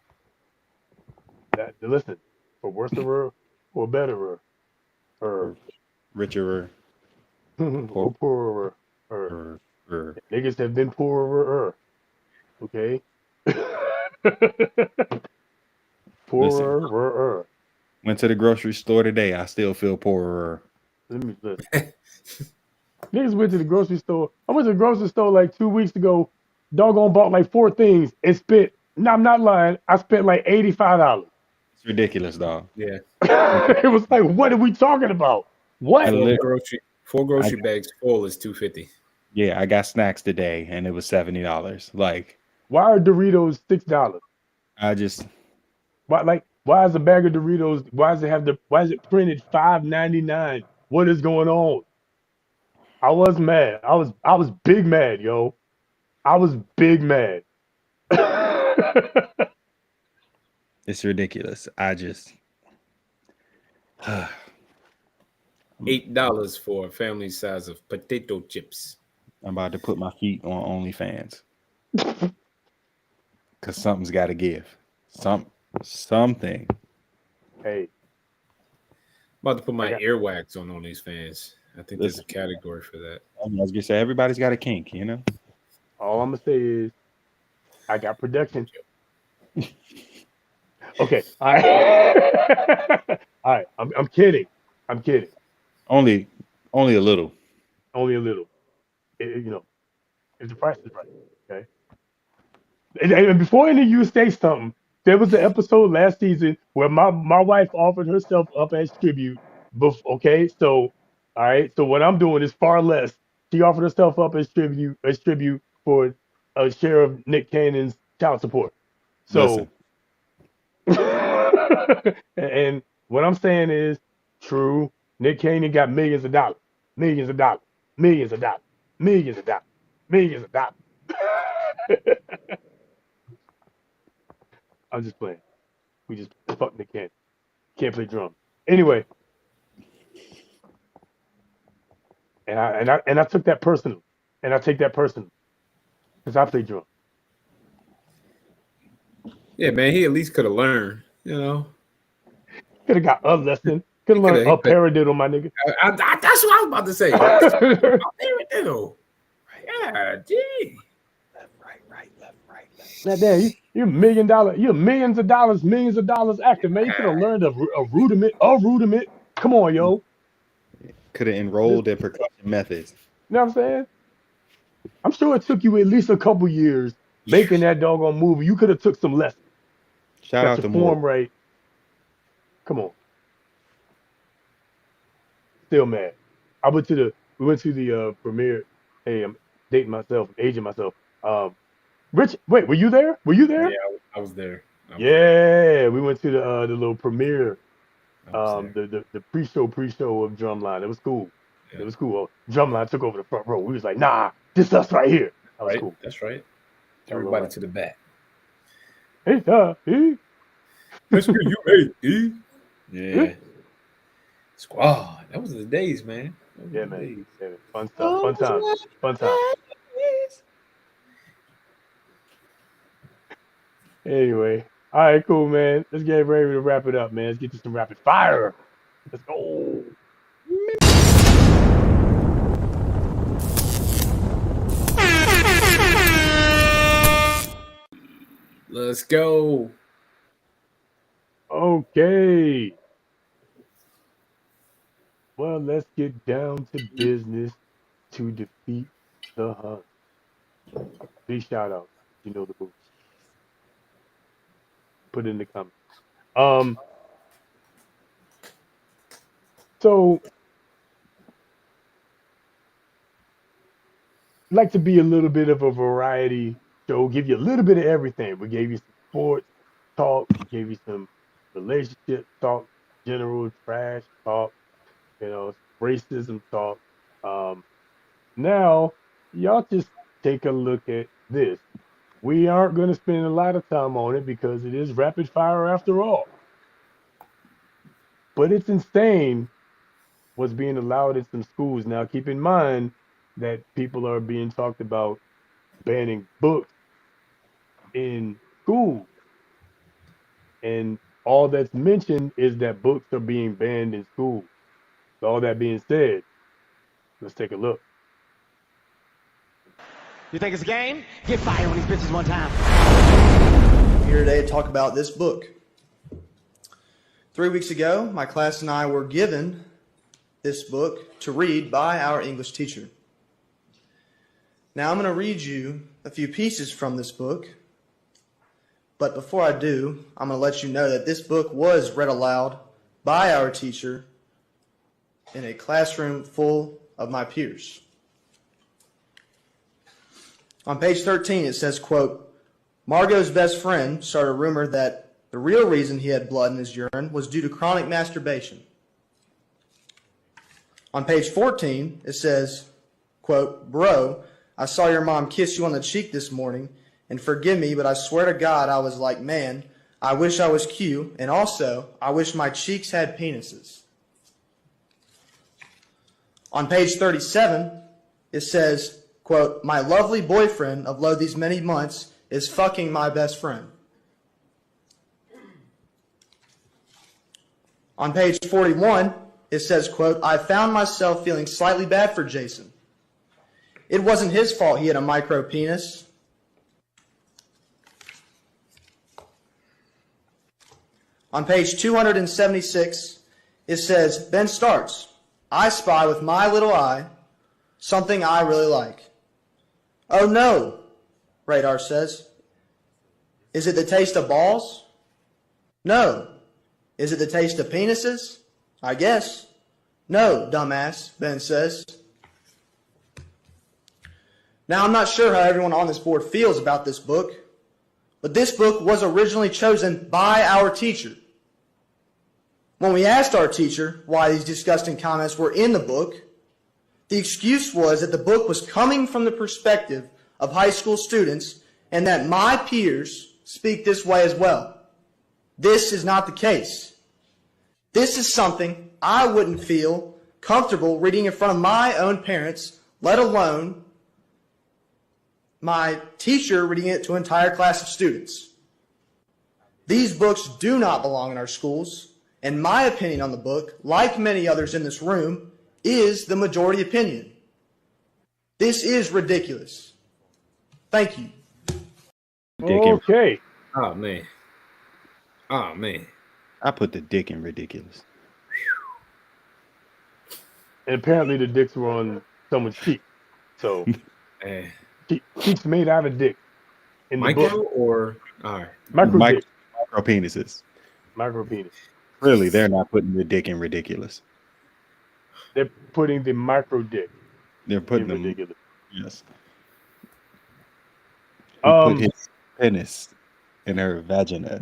Listen, for worser or betterer, or Or richer or or poorer, or niggas have been poorer. Okay, listen. poorer. Went to the grocery store today. I still feel poorer. Let me listen. Niggas went to the grocery store. I went to the grocery store like 2 weeks ago. Doggone bought like 4 things and spent. No, I'm not lying. I spent like $85. It's ridiculous, dog. Yeah. It was like, what are we talking about? What? Four grocery bags full is $250. Yeah, I got snacks today, and it was $70. Like, Why are Doritos $6? I just Why is a bag of Doritos? Why is it printed $5.99? What is going on? I was mad. I was big mad, yo. I was big mad. it's ridiculous. I just $8 for a family size of potato chips. I'm about to put my feet on OnlyFans. Cause something's gotta give. Something. Hey. I'm about to put my earwax on these fans. I think there's a category for that. I was gonna say everybody's got a kink, you know? All I'm gonna say is I got production. Okay. All right. All right. I'm kidding. I'm kidding. Only a little. Only a little. If the price is right. Okay. And before any of you say something, there was an episode last season where my wife offered herself up as tribute. Okay, so all right, so what I'm doing is far less. She offered herself up as tribute for a share of Nick Cannon's child support. So, and what I'm saying is true. Nick Cannon got millions of dollars, millions of dollars, millions of dollars, millions of dollars, millions of dollars. I'm just playing. We just fuck Nick Cannon. Can't play drums. Anyway, and I took that personal, and I take that personal because I play drums. Yeah, man, he at least could have learned, you know. Could have got a lesson. Could have learned a paradiddle, my nigga. That's what I was about to say. A paradiddle. Yeah, gee. Left, right. Now, damn, you're millions of dollars active, man. You could have learned a rudiment. Come on, yo. Could have enrolled in percussion methods. You know what I'm saying? I'm sure it took you at least a couple years making that doggone movie. You could have took some lessons. Shout out to form Morgan. right. Come on. still mad. We went to the premiere. Hey, I'm dating myself, aging myself. Rich, wait, were you there? Were you there? Yeah, I was there. Yeah, we went to the little premiere, I was there. the pre-show of Drumline. It was cool. Yeah. It was cool. Drumline took over the front row. We was like, nah, this us right here. That was Right, cool. that's right. I love Everybody that. to the back. Hey, Let's get you made, Yeah. Squad. That was the days, man. Yeah, man. Yeah, man. Fun stuff. Fun time. Fun time. Anyway, all right, cool, man. Let's get ready to wrap it up, man. Let's get to some rapid fire. Let's go. Let's go. Okay. Well, let's get down to business to defeat the hunt. Big shout out. You know the move. Put it in the comments. So like to be a little bit of a variety show, give you a little bit of everything. We gave you some sports talk, we gave you some relationship talk, general trash talk, racism talk. Now, y'all just take a look at this. We aren't going to spend a lot of time on it because it is rapid fire after all. But it's insane what's being allowed in some schools. Now, keep in mind that people are being talked about banning books in school. And all that's mentioned is that books are being banned in school. So all that being said, let's take a look. You think it's a game? Get fired on these bitches one time. Here today to talk about this book. 3 weeks ago, my class and I were given this book to read by our English teacher. Now I'm going to read you a few pieces from this book, but before I do, I'm going to let you know that this book was read aloud by our teacher in a classroom full of my peers. On page 13 it says, quote, Margot's best friend started a rumor that the real reason he had blood in his urine was due to chronic masturbation. On page 14 it says, quote, Bro, I saw your mom kiss you on the cheek this morning, and forgive me, but I swear to God I was like, man, I wish I was Q, and also I wish my cheeks had penises. On page 37 it says, quote, my lovely boyfriend of lo these many months is fucking my best friend. On page 41, it says, quote, I found myself feeling slightly bad for Jason. It wasn't his fault he had a micro penis. On page 276, it says, Ben starts, I spy with my little eye something I really like. Oh no, Radar says. Is it the taste of balls? No. Is it the taste of penises? I guess. No, dumbass, Ben says. Now, I'm not sure how everyone on this board feels about this book, but this book was originally chosen by our teacher. When we asked our teacher why these disgusting comments were in the book, the excuse was that the book was coming from the perspective of high school students and that my peers speak this way as well. This is not the case. This is something I wouldn't feel comfortable reading in front of my own parents, let alone my teacher reading it to an entire class of students. These books do not belong in our schools, and my opinion on the book, like many others in this room, is the majority opinion. This is ridiculous. Thank you. Okay. Oh, man. Oh, man. I put the dick in ridiculous. And apparently the dicks were on someone's cheek. So cheeks made out of dick. In the micro book. or all right. Micro dick. Micro penises. Micro penis. Really, they're not putting the dick in ridiculous. They're putting the micro dick They're in putting them. ridiculous. Yes. He put Um, his penis in her vagina.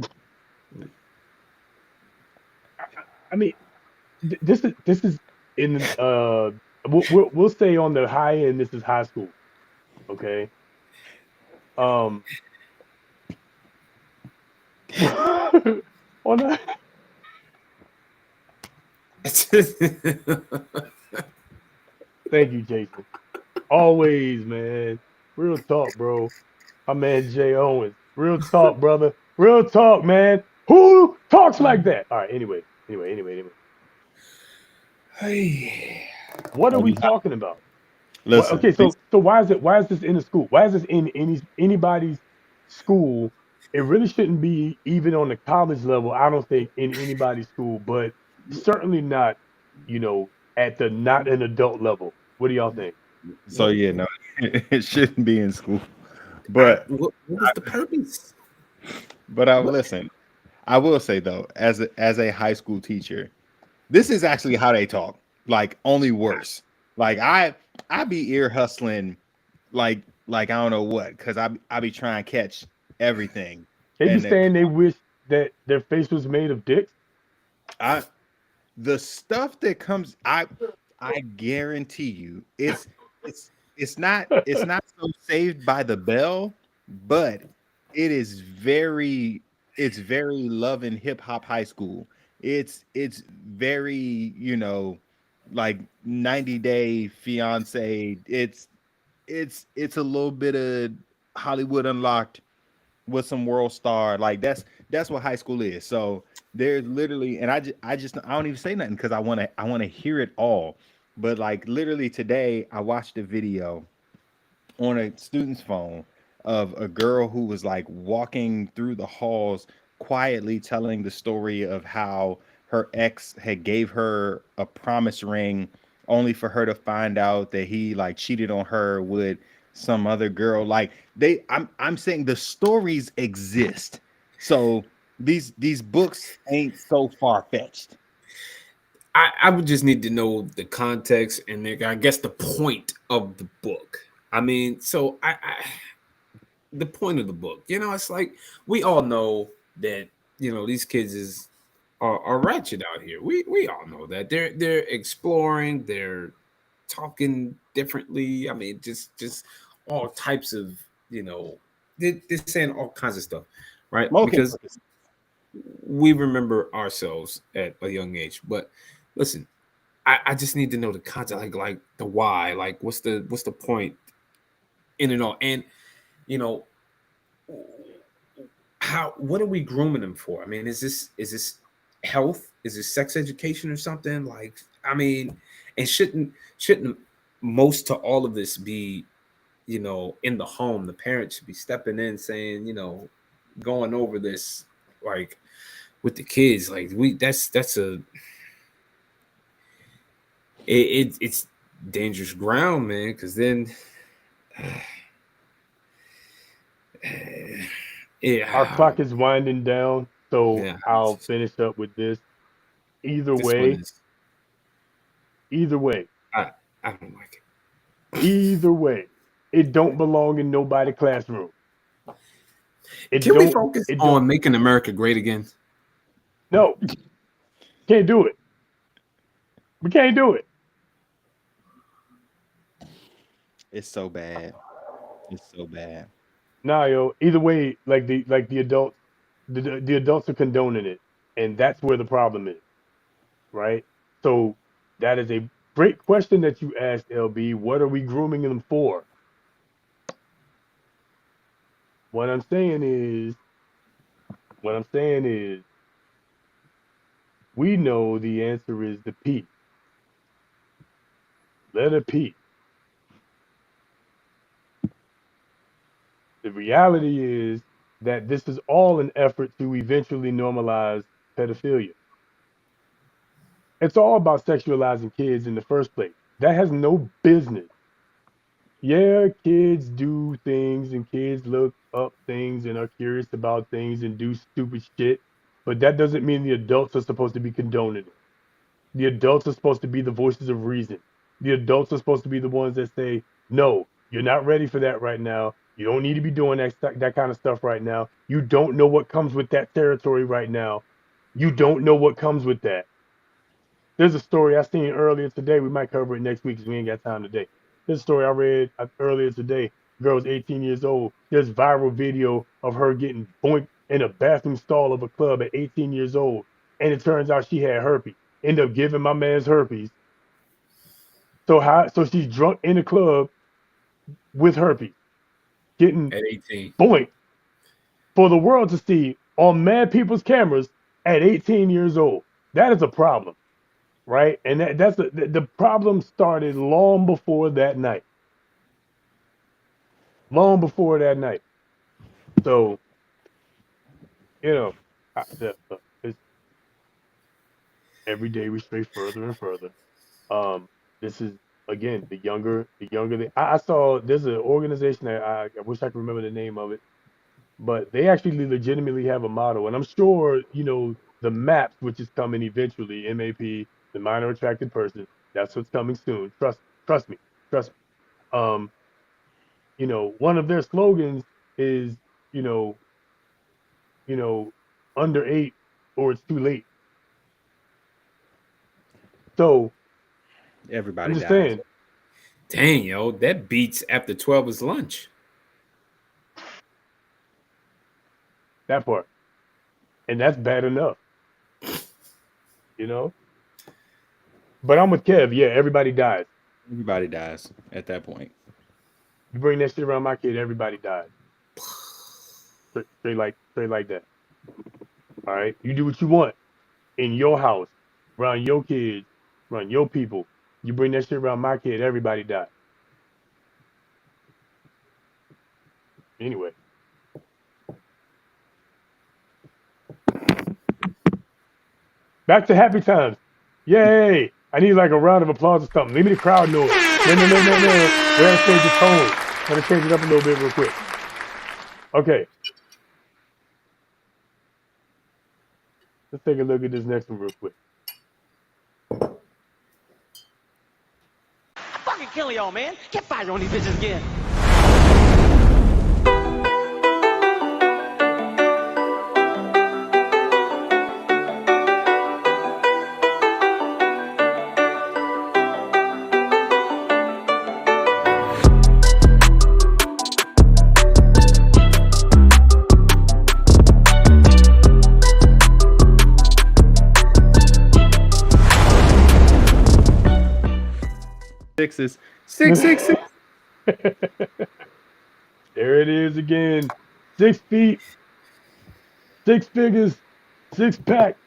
I mean, this is in we'll say on the high end. This is high school, okay? Um, on the, thank you, Jason. Always, man. Real talk, bro. My man Jay Owens. Real talk, brother. Real talk, man. Who talks like that? All right. Anyway. Hey. What are Oh, we you talking about? What, listen. okay, so why is this in a school? Why is this in anybody's school? It really shouldn't be even on the college level. I don't think in anybody's school, but certainly not, at the not an adult level. What do y'all think? So yeah, no, it shouldn't be in school. But What was the purpose? but I listen. I will say though, as a high school teacher, this is actually how they talk. Like only worse. Like I be ear hustling, like I don't know what, because I be trying to catch everything, They be and saying they wish that their face was made of dicks. I the stuff that comes, I guarantee you, it's not so saved by the bell, but it's very love and hip hop high school. It's very, like 90 Day Fiance. It's a little bit of Hollywood Unlocked with some world star. Like that's what high school is. So there's literally, and I don't even say nothing because I want to hear it all. But like literally today, I watched a video on a student's phone of a girl who was like walking through the halls quietly telling the story of how her ex had gave her a promise ring only for her to find out that he like cheated on her with some other girl. Like I'm saying the stories exist. So these books ain't so far-fetched. I would just need to know the context and I guess the point of the book. I mean, so the point of the book, it's like we all know that these kids are ratchet out here. We all know that they're exploring, they're talking differently. I mean, just all types of they're saying all kinds of stuff, right? Smoking. Because we remember ourselves at a young age. But listen, I just need to know the content, like the why, like what's the point in it all, and you know what are we grooming them for? I mean, is this health? Is this sex education or something? Like, I mean, and shouldn't most to all of this be in the home? The parents should be stepping in, saying, going over this, like with the kids. Like that's it's dangerous ground, man, because then Our yeah, clock is winding down, so yeah, I'll finish up with this. Either this one way, is either way, I don't like either way, it don't belong in nobody classroom. it. It Can we don't. focus It don't. on making America great again? No, can't do it. We can't do it. It's so bad. It's so bad. Nah, yo. Either way, like the adults, the adults are condoning it, and that's where the problem is, right? So that is a great question that you asked, LB. What are we grooming them for? What I'm saying is, what I'm saying is, we know the answer is the P. Letter P. The reality is that this is all an effort to eventually normalize pedophilia. It's all about sexualizing kids in the first place. That has no business. Yeah, kids do things and kids look up things and are curious about things and do stupid shit, but that doesn't mean the adults are supposed to be condoning it. The adults are supposed to be the voices of reason. The adults are supposed to be the ones that say, no, you're not ready for that right now. You don't need to be doing that kind of stuff right now. You don't know what comes with that territory right now. You don't know what comes with that. There's a story I seen earlier today. We might cover it next week because we ain't got time today. This story I read earlier today. Girl's 18 years old. There's viral video of her getting boinked in a bathroom stall of a club at 18 years old. And it turns out she had herpes. End up giving my man's herpes. So she's drunk in the club with herpes, getting At 18. boinked for the world to see on mad people's cameras at 18 years old. That is a problem. Right, and that's the problem started long before that night. Long before that night. So, it's every day we stray further and further. This is again I saw there's an organization that I wish I could remember the name of it, but they actually legitimately have a motto, and I'm sure the MAPS, which is coming eventually, MAP, the minor attracted person, that's what's coming soon. Trust me, trust me. One of their slogans is, you know, under 8 or it's too late. So Everybody I'm just dies. saying. Dang, yo, that beats after 12 is lunch. That part. And that's bad enough. But I'm with Kev. Yeah, everybody dies. Everybody dies at that point. You bring that shit around my kid, everybody dies. Straight like that. All right. You do what you want in your house, around your kids, around your people. You bring that shit around my kid, everybody dies. Anyway. Back to happy times. Yay! I need like a round of applause or something. Give me the crowd noise. No. We gotta change the tone. Gotta change it up a little bit real quick. Okay. Let's take a look at this next one real quick. I'm fucking killing y'all, man. Get fired on these bitches again. Sixes. Six. There it is again. 6 feet, 6 figures, 6-pack,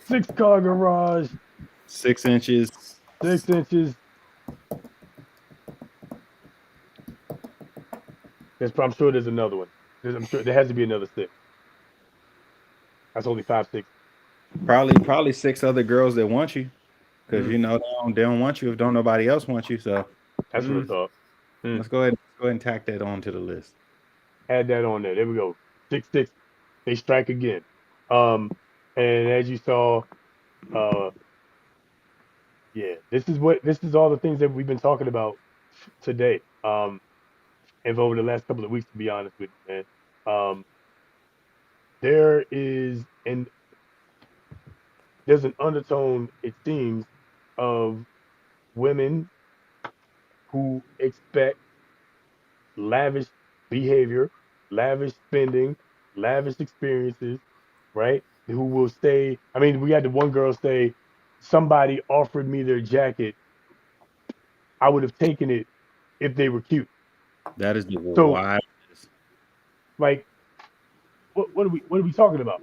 6-car garage. 6 inches. 6 inches. I'm sure there's another one. I'm sure there has to be another 6. That's only 5, 6. Probably 6 other girls that want you, because they don't want you if don't nobody else wants you. So that's what I thought. Let's go ahead and tack that onto the list. Add that on there. There we go. 6. They strike again. And as you saw, this is all the things that we've been talking about today. And over the last couple of weeks, to be honest with you, man. There's an undertone, it seems, of women who expect lavish behavior, lavish spending, lavish experiences, right? Who will say, we had the one girl say, somebody offered me their jacket, I would have taken it if they were cute. That is the wildest. Like, what are we talking about?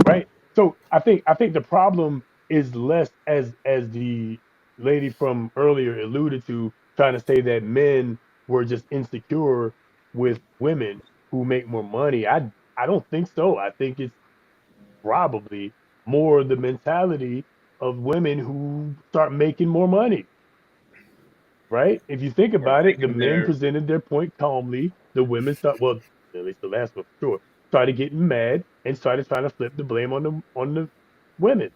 Right? So I think the problem is less, as the lady from earlier alluded to, trying to say that men were just insecure with women who make more money. I don't think so. I think it's probably more the mentality of women who start making more money. Right? If you think about it, the men presented their point calmly. The women start, well, at least the last one for sure. started getting mad and started trying to flip the blame on the women.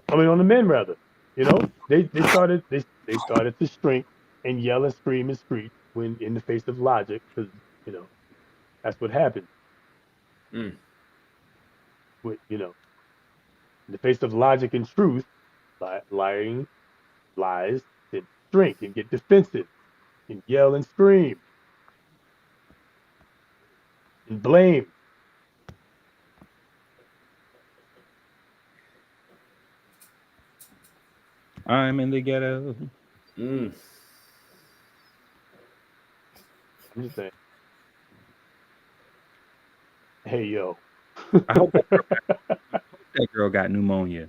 I mean, on the men rather. You know, they started to shrink and yell and scream and screech when in the face of logic, because you know that's what happens. Mm. With in the face of logic and truth, lying lies tend to shrink and get defensive and yell and scream and blame. I'm in the ghetto. Mm. I'm just saying, hey yo. I hope that girl got pneumonia.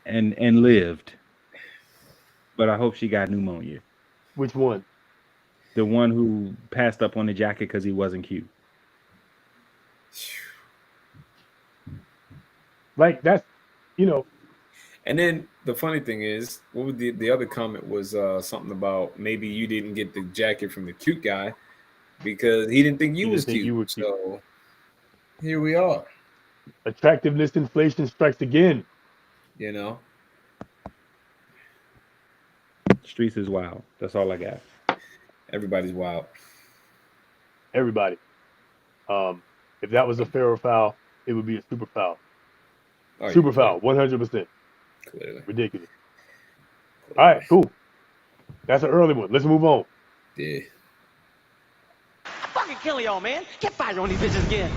and lived. But I hope she got pneumonia. Which one? The one who passed up on the jacket because he wasn't cute. Like that's And then the funny thing is, what was the other comment was something about maybe you didn't get the jacket from the cute guy because he didn't think you you was didn't think cute. you were cute. So here we are. Attractiveness inflation strikes again. You know, Streets is wild. That's all I got. everybody's wild. Everybody. If that was a fair or foul, it would be a super foul. Oh, Super yeah, foul, 100%. clearly. Ridiculous. All right, cool. That's an early one. Let's move on. Yeah. I'm fucking killing y'all, man. Get fired on these bitches again.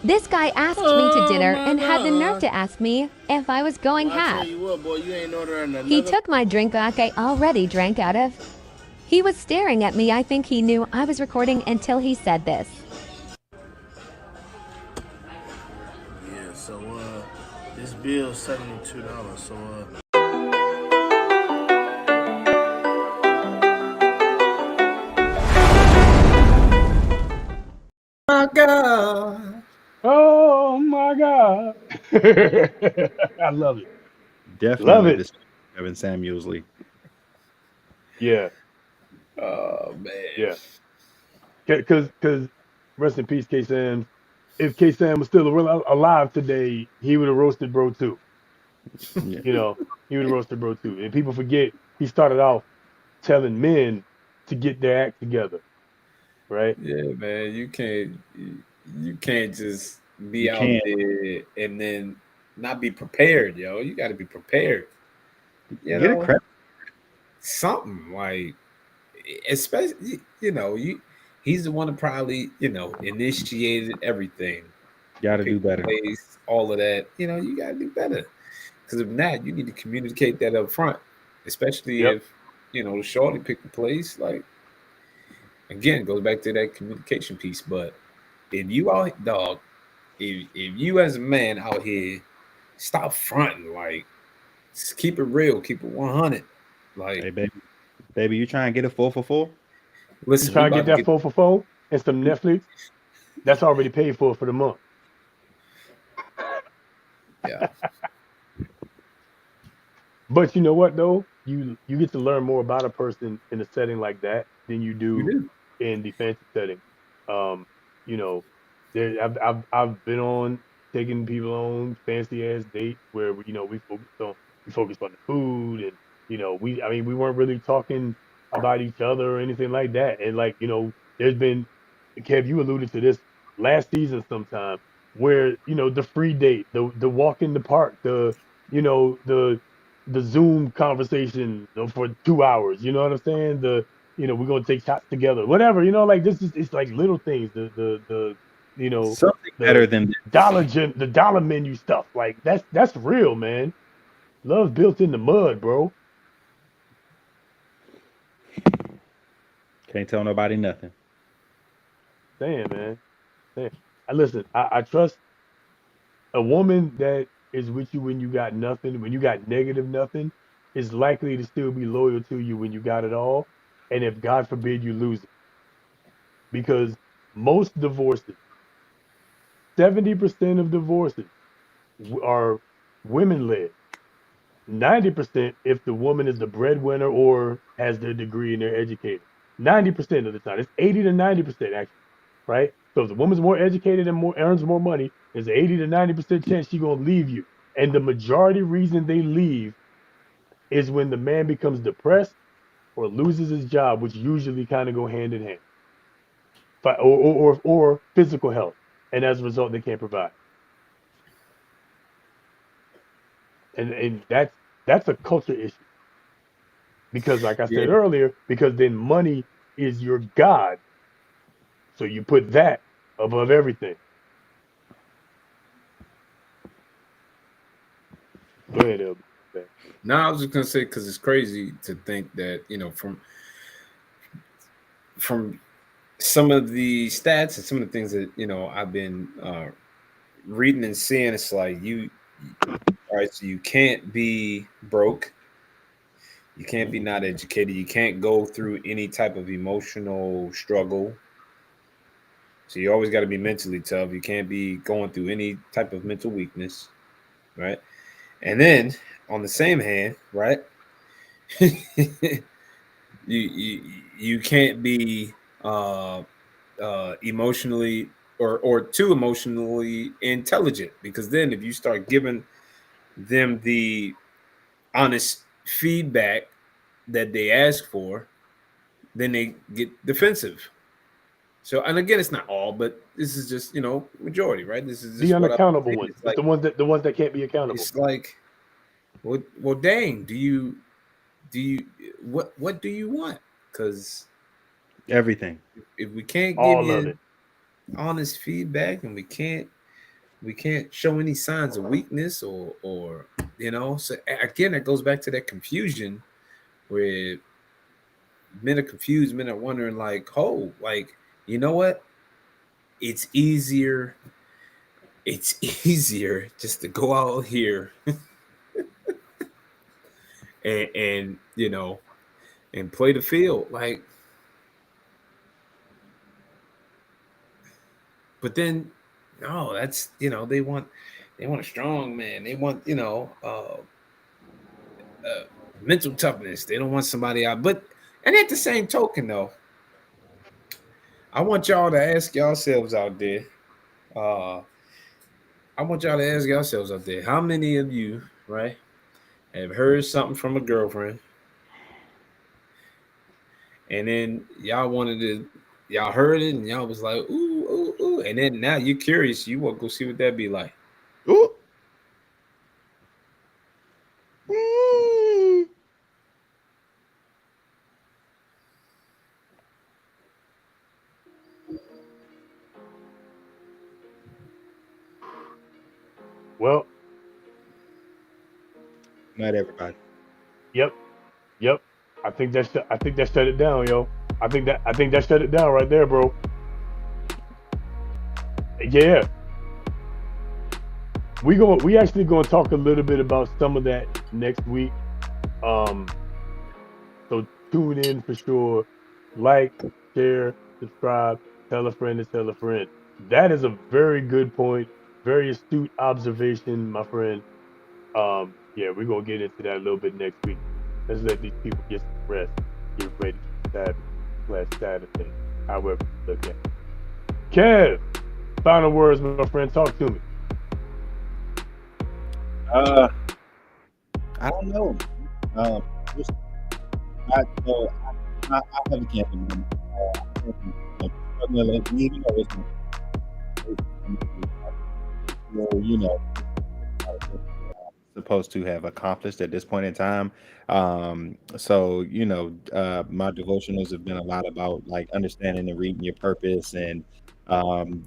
This guy asked me to dinner and had the nerve to ask me if I was going half. He took my drink back I already drank out of. He was staring at me. I think he knew I was recording until he said this. Yeah, so this bill's $72, so My God. Oh my God. I love it. Love Definitely it. this Evan Samuels Lee. Yeah. Oh man. Yeah. Because rest in peace, K Sam. If K Sam was still alive today, he would have roasted bro too. Yeah. He would have roasted bro too. And people forget he started off telling men to get their act together. Right? Yeah, man. You can't just be You out can't. there and then not be prepared, yo. You got to be prepared. You Get a know, credit. something like, especially he's the one that probably initiated everything, Got to do picked the better. place, all of that. You got to do better because if not, you need to communicate that up front, especially Yep. if the shorty picked the place. Like again, it goes back to that communication piece. But if you out, dog, if you as a man out here, stop fronting. Like, just keep it real, keep it 100. Like, Hey, baby, you trying to get a 4 for 4? You listen, we trying to get about to that get 4 for 4 and some Netflix? That's already paid for the month. yeah. But you know what though? You get to learn more about a person in a setting like that than you You do do. in the fancy setting. You know, I've been on taking people on fancy ass dates where we focused on the food and we weren't really talking about each other or anything like that. And like, there's been Kev, you alluded to this last season sometime where, the free date, the walk in the park, the Zoom conversation for 2 hours. You know what I'm saying? We're gonna take shots together, whatever. Like this is it's like little things. Something better The than the dollar menu stuff. Like that's real, man. Love built in the mud, bro. Can't tell nobody nothing. Damn, man. Damn. I trust a woman that is with you when you got nothing, when you got negative nothing, is likely to still be loyal to you when you got it all. And if God forbid you lose it. Because most divorces, 70% of divorces are women led. 90% if the woman is the breadwinner or has their degree and they're educated. 90% of the time. It's 80 to 90% actually, right? So if the woman's more educated and more earns more money, there's an 80 to 90% chance she's gonna leave you. And the majority reason they leave is when the man becomes depressed or loses his job, which usually kind of go hand in hand. Or physical health. And as a result, they can't provide. And that's a culture issue. Because like I said Yeah. earlier, because then money is your God. So you put that above everything. Go ahead, LB. No, I was just gonna say because it's crazy to think that from some of the stats and some of the things that I've been reading and seeing, it's like all right, so you can't be broke, you can't be not educated, you can't go through any type of emotional struggle. So you always got to be mentally tough. You can't be going through any type of mental weakness, right? And then on the same hand, right, you can't be emotionally or too emotionally intelligent, because then if you start giving them the honest feedback that they ask for, then they get defensive. So, and again, it's not all, but this is just majority, right? This is The just what I've unaccountable seen. ones. It's It's like the ones that can't be accountable. it's like, well, dang, do you what do you want? Because Everything. if we can't give All of you it. honest feedback, and we can't show any signs of weakness or so again, it goes back to that confusion where men are confused, men are wondering like, oh, like, you know what, it's easier it's easier just to go out here and play the field, like. But then, no, that's they want a strong man. They want mental toughness. They don't want somebody out. But and at the same token, though, I want y'all to ask yourselves out there. Uh, I want y'all to ask yourselves out there. How many of you, right, have heard something from a girlfriend, and then y'all heard it, and y'all was like, ooh, ooh, ooh, and then now you're curious. You want to go see what that be like. Ooh. Well, Not everybody. yep. Yep. I think that shut it down, yo. I think that shut it down right there, bro. Yeah. We actually gonna talk a little bit about some of that next week. Um, so tune in for sure. Like, share, subscribe, tell a friend to tell a friend. That is a very good point, very astute observation, my friend. Yeah, we're gonna get into that a little bit next week. Let's let these people get some rest, get ready for Saturday, however you look at it. Kev, final words, my friend. Talk to me. Uh, I don't know. Just, so I have a camping room. Struggling like me, you know, supposed to have accomplished at this point in time. So my devotionals have been a lot about like understanding and reading your purpose, and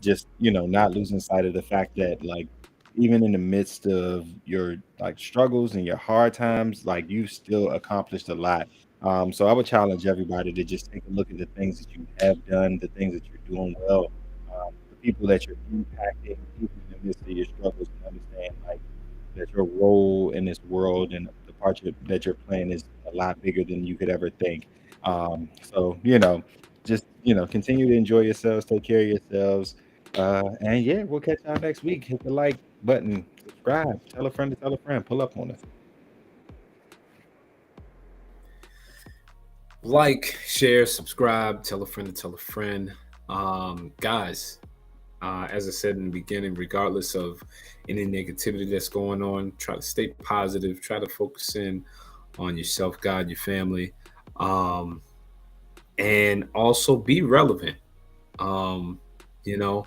just not losing sight of the fact that like even in the midst of your like struggles and your hard times, like you've still accomplished a lot. So I would challenge everybody to just take a look at the things that you have done, the things that you're doing well, the people that you're impacting, even in the midst of your struggles, and understand like that your role in this world and the part that you're playing is a lot bigger than you could ever think. So just continue to enjoy yourselves, take care of yourselves, and yeah, we'll catch y'all next week. Hit the like button, subscribe, tell a friend to tell a friend, pull up on us. like, share, subscribe, tell a friend to tell a friend. Guys, as I said in the beginning, regardless of any negativity that's going on, try to stay positive, try to focus in on yourself, God, your family, and also be relevant. You know,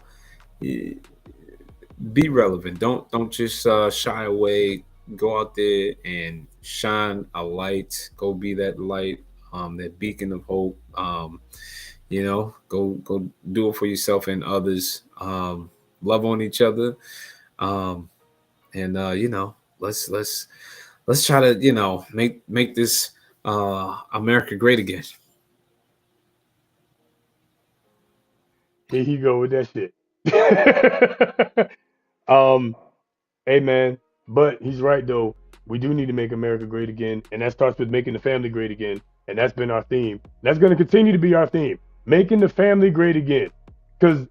be relevant. Don't just shy away. Go out there and shine a light. Go be that light, that beacon of hope. You know, go do it for yourself and others. Love on each other, and you know, let's try to, you know, make this America great again. Here he go with that shit. Hey man, but he's right though. We do need to make America great again, and that starts with making the family great again. And that's been our theme. That's going to continue to be our theme, making the family great again. Because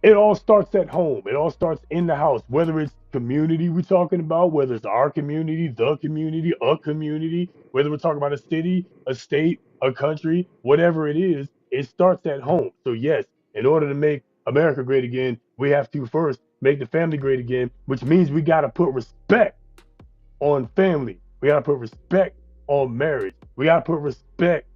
it all starts at home. It all starts in the house, whether it's community we're talking about, whether it's our community, a community, whether we're talking about a city, a state, a country, whatever it is, it starts at home. So yes, in order to make America great again, we have to first make the family great again, which means we got to put respect on family. We got to put respect on marriage. We got to put respect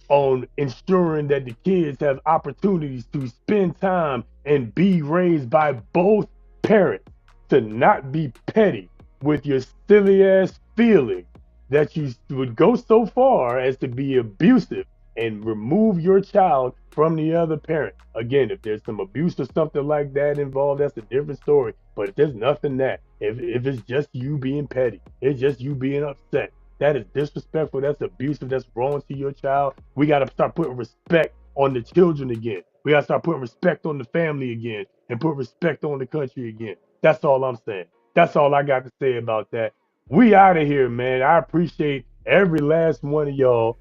on ensuring that the kids have opportunities to spend time and be raised by both parents, to not be petty with your silly ass feeling that you would go so far as to be abusive and remove your child from the other parent. Again, if there's some abuse or something like that involved, that's a different story. But if there's nothing that, if it's just you being petty, it's just you being upset, that is disrespectful, that's abusive, that's wrong to your child. We got to start putting respect on the children again. We got to start putting respect on the family again and put respect on the country again. That's all I'm saying. That's all I got to say about that. We out of here, man. I appreciate every last one of y'all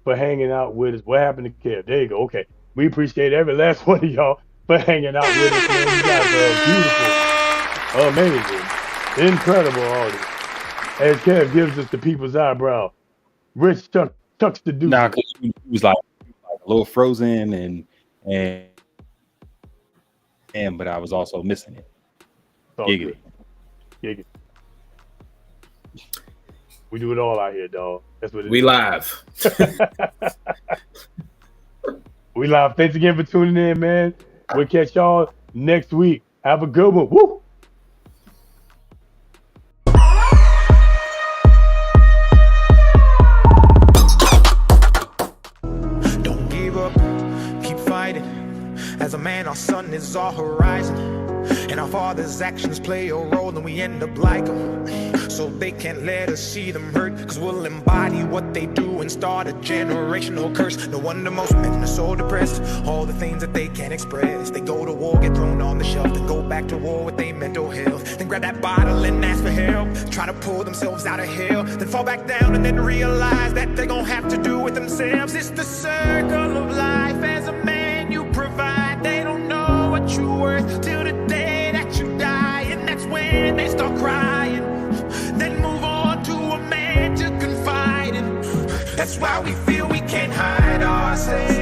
for hanging out with us. What happened to Kev? There you go. Okay. We appreciate every last one of y'all for hanging out with us, man. You guys are beautiful, amazing, incredible audience. As Kev gives us the people's eyebrow, Rich tucks the dude. Nah, because he was like a little frozen and but I was also missing it. Giggity. Giggity. We do it all out here, dog. That's what it we is. Live. We live. Thanks again for tuning in, man. We'll catch y'all next week. Have a good one. Woo! Don't give up, keep fighting. As a man, our sun is our horizon, and our father's actions play a role, and we end up like them. So they can't let us see them hurt, cause we'll embody what they do and start a generational curse. No wonder most men are so depressed, all the things that they can't express. They go to war, get thrown on the shelf, then go back to war with their mental health, then grab that bottle and ask for help, try to pull themselves out of hell, then fall back down and then realize that they're gonna have to do it themselves. It's the circle of life. As a man you provide, they don't know what you're worth till the day that you die, and that's when they start crying. Then move on to a man to confide in. That's why we feel we can't hide ourselves.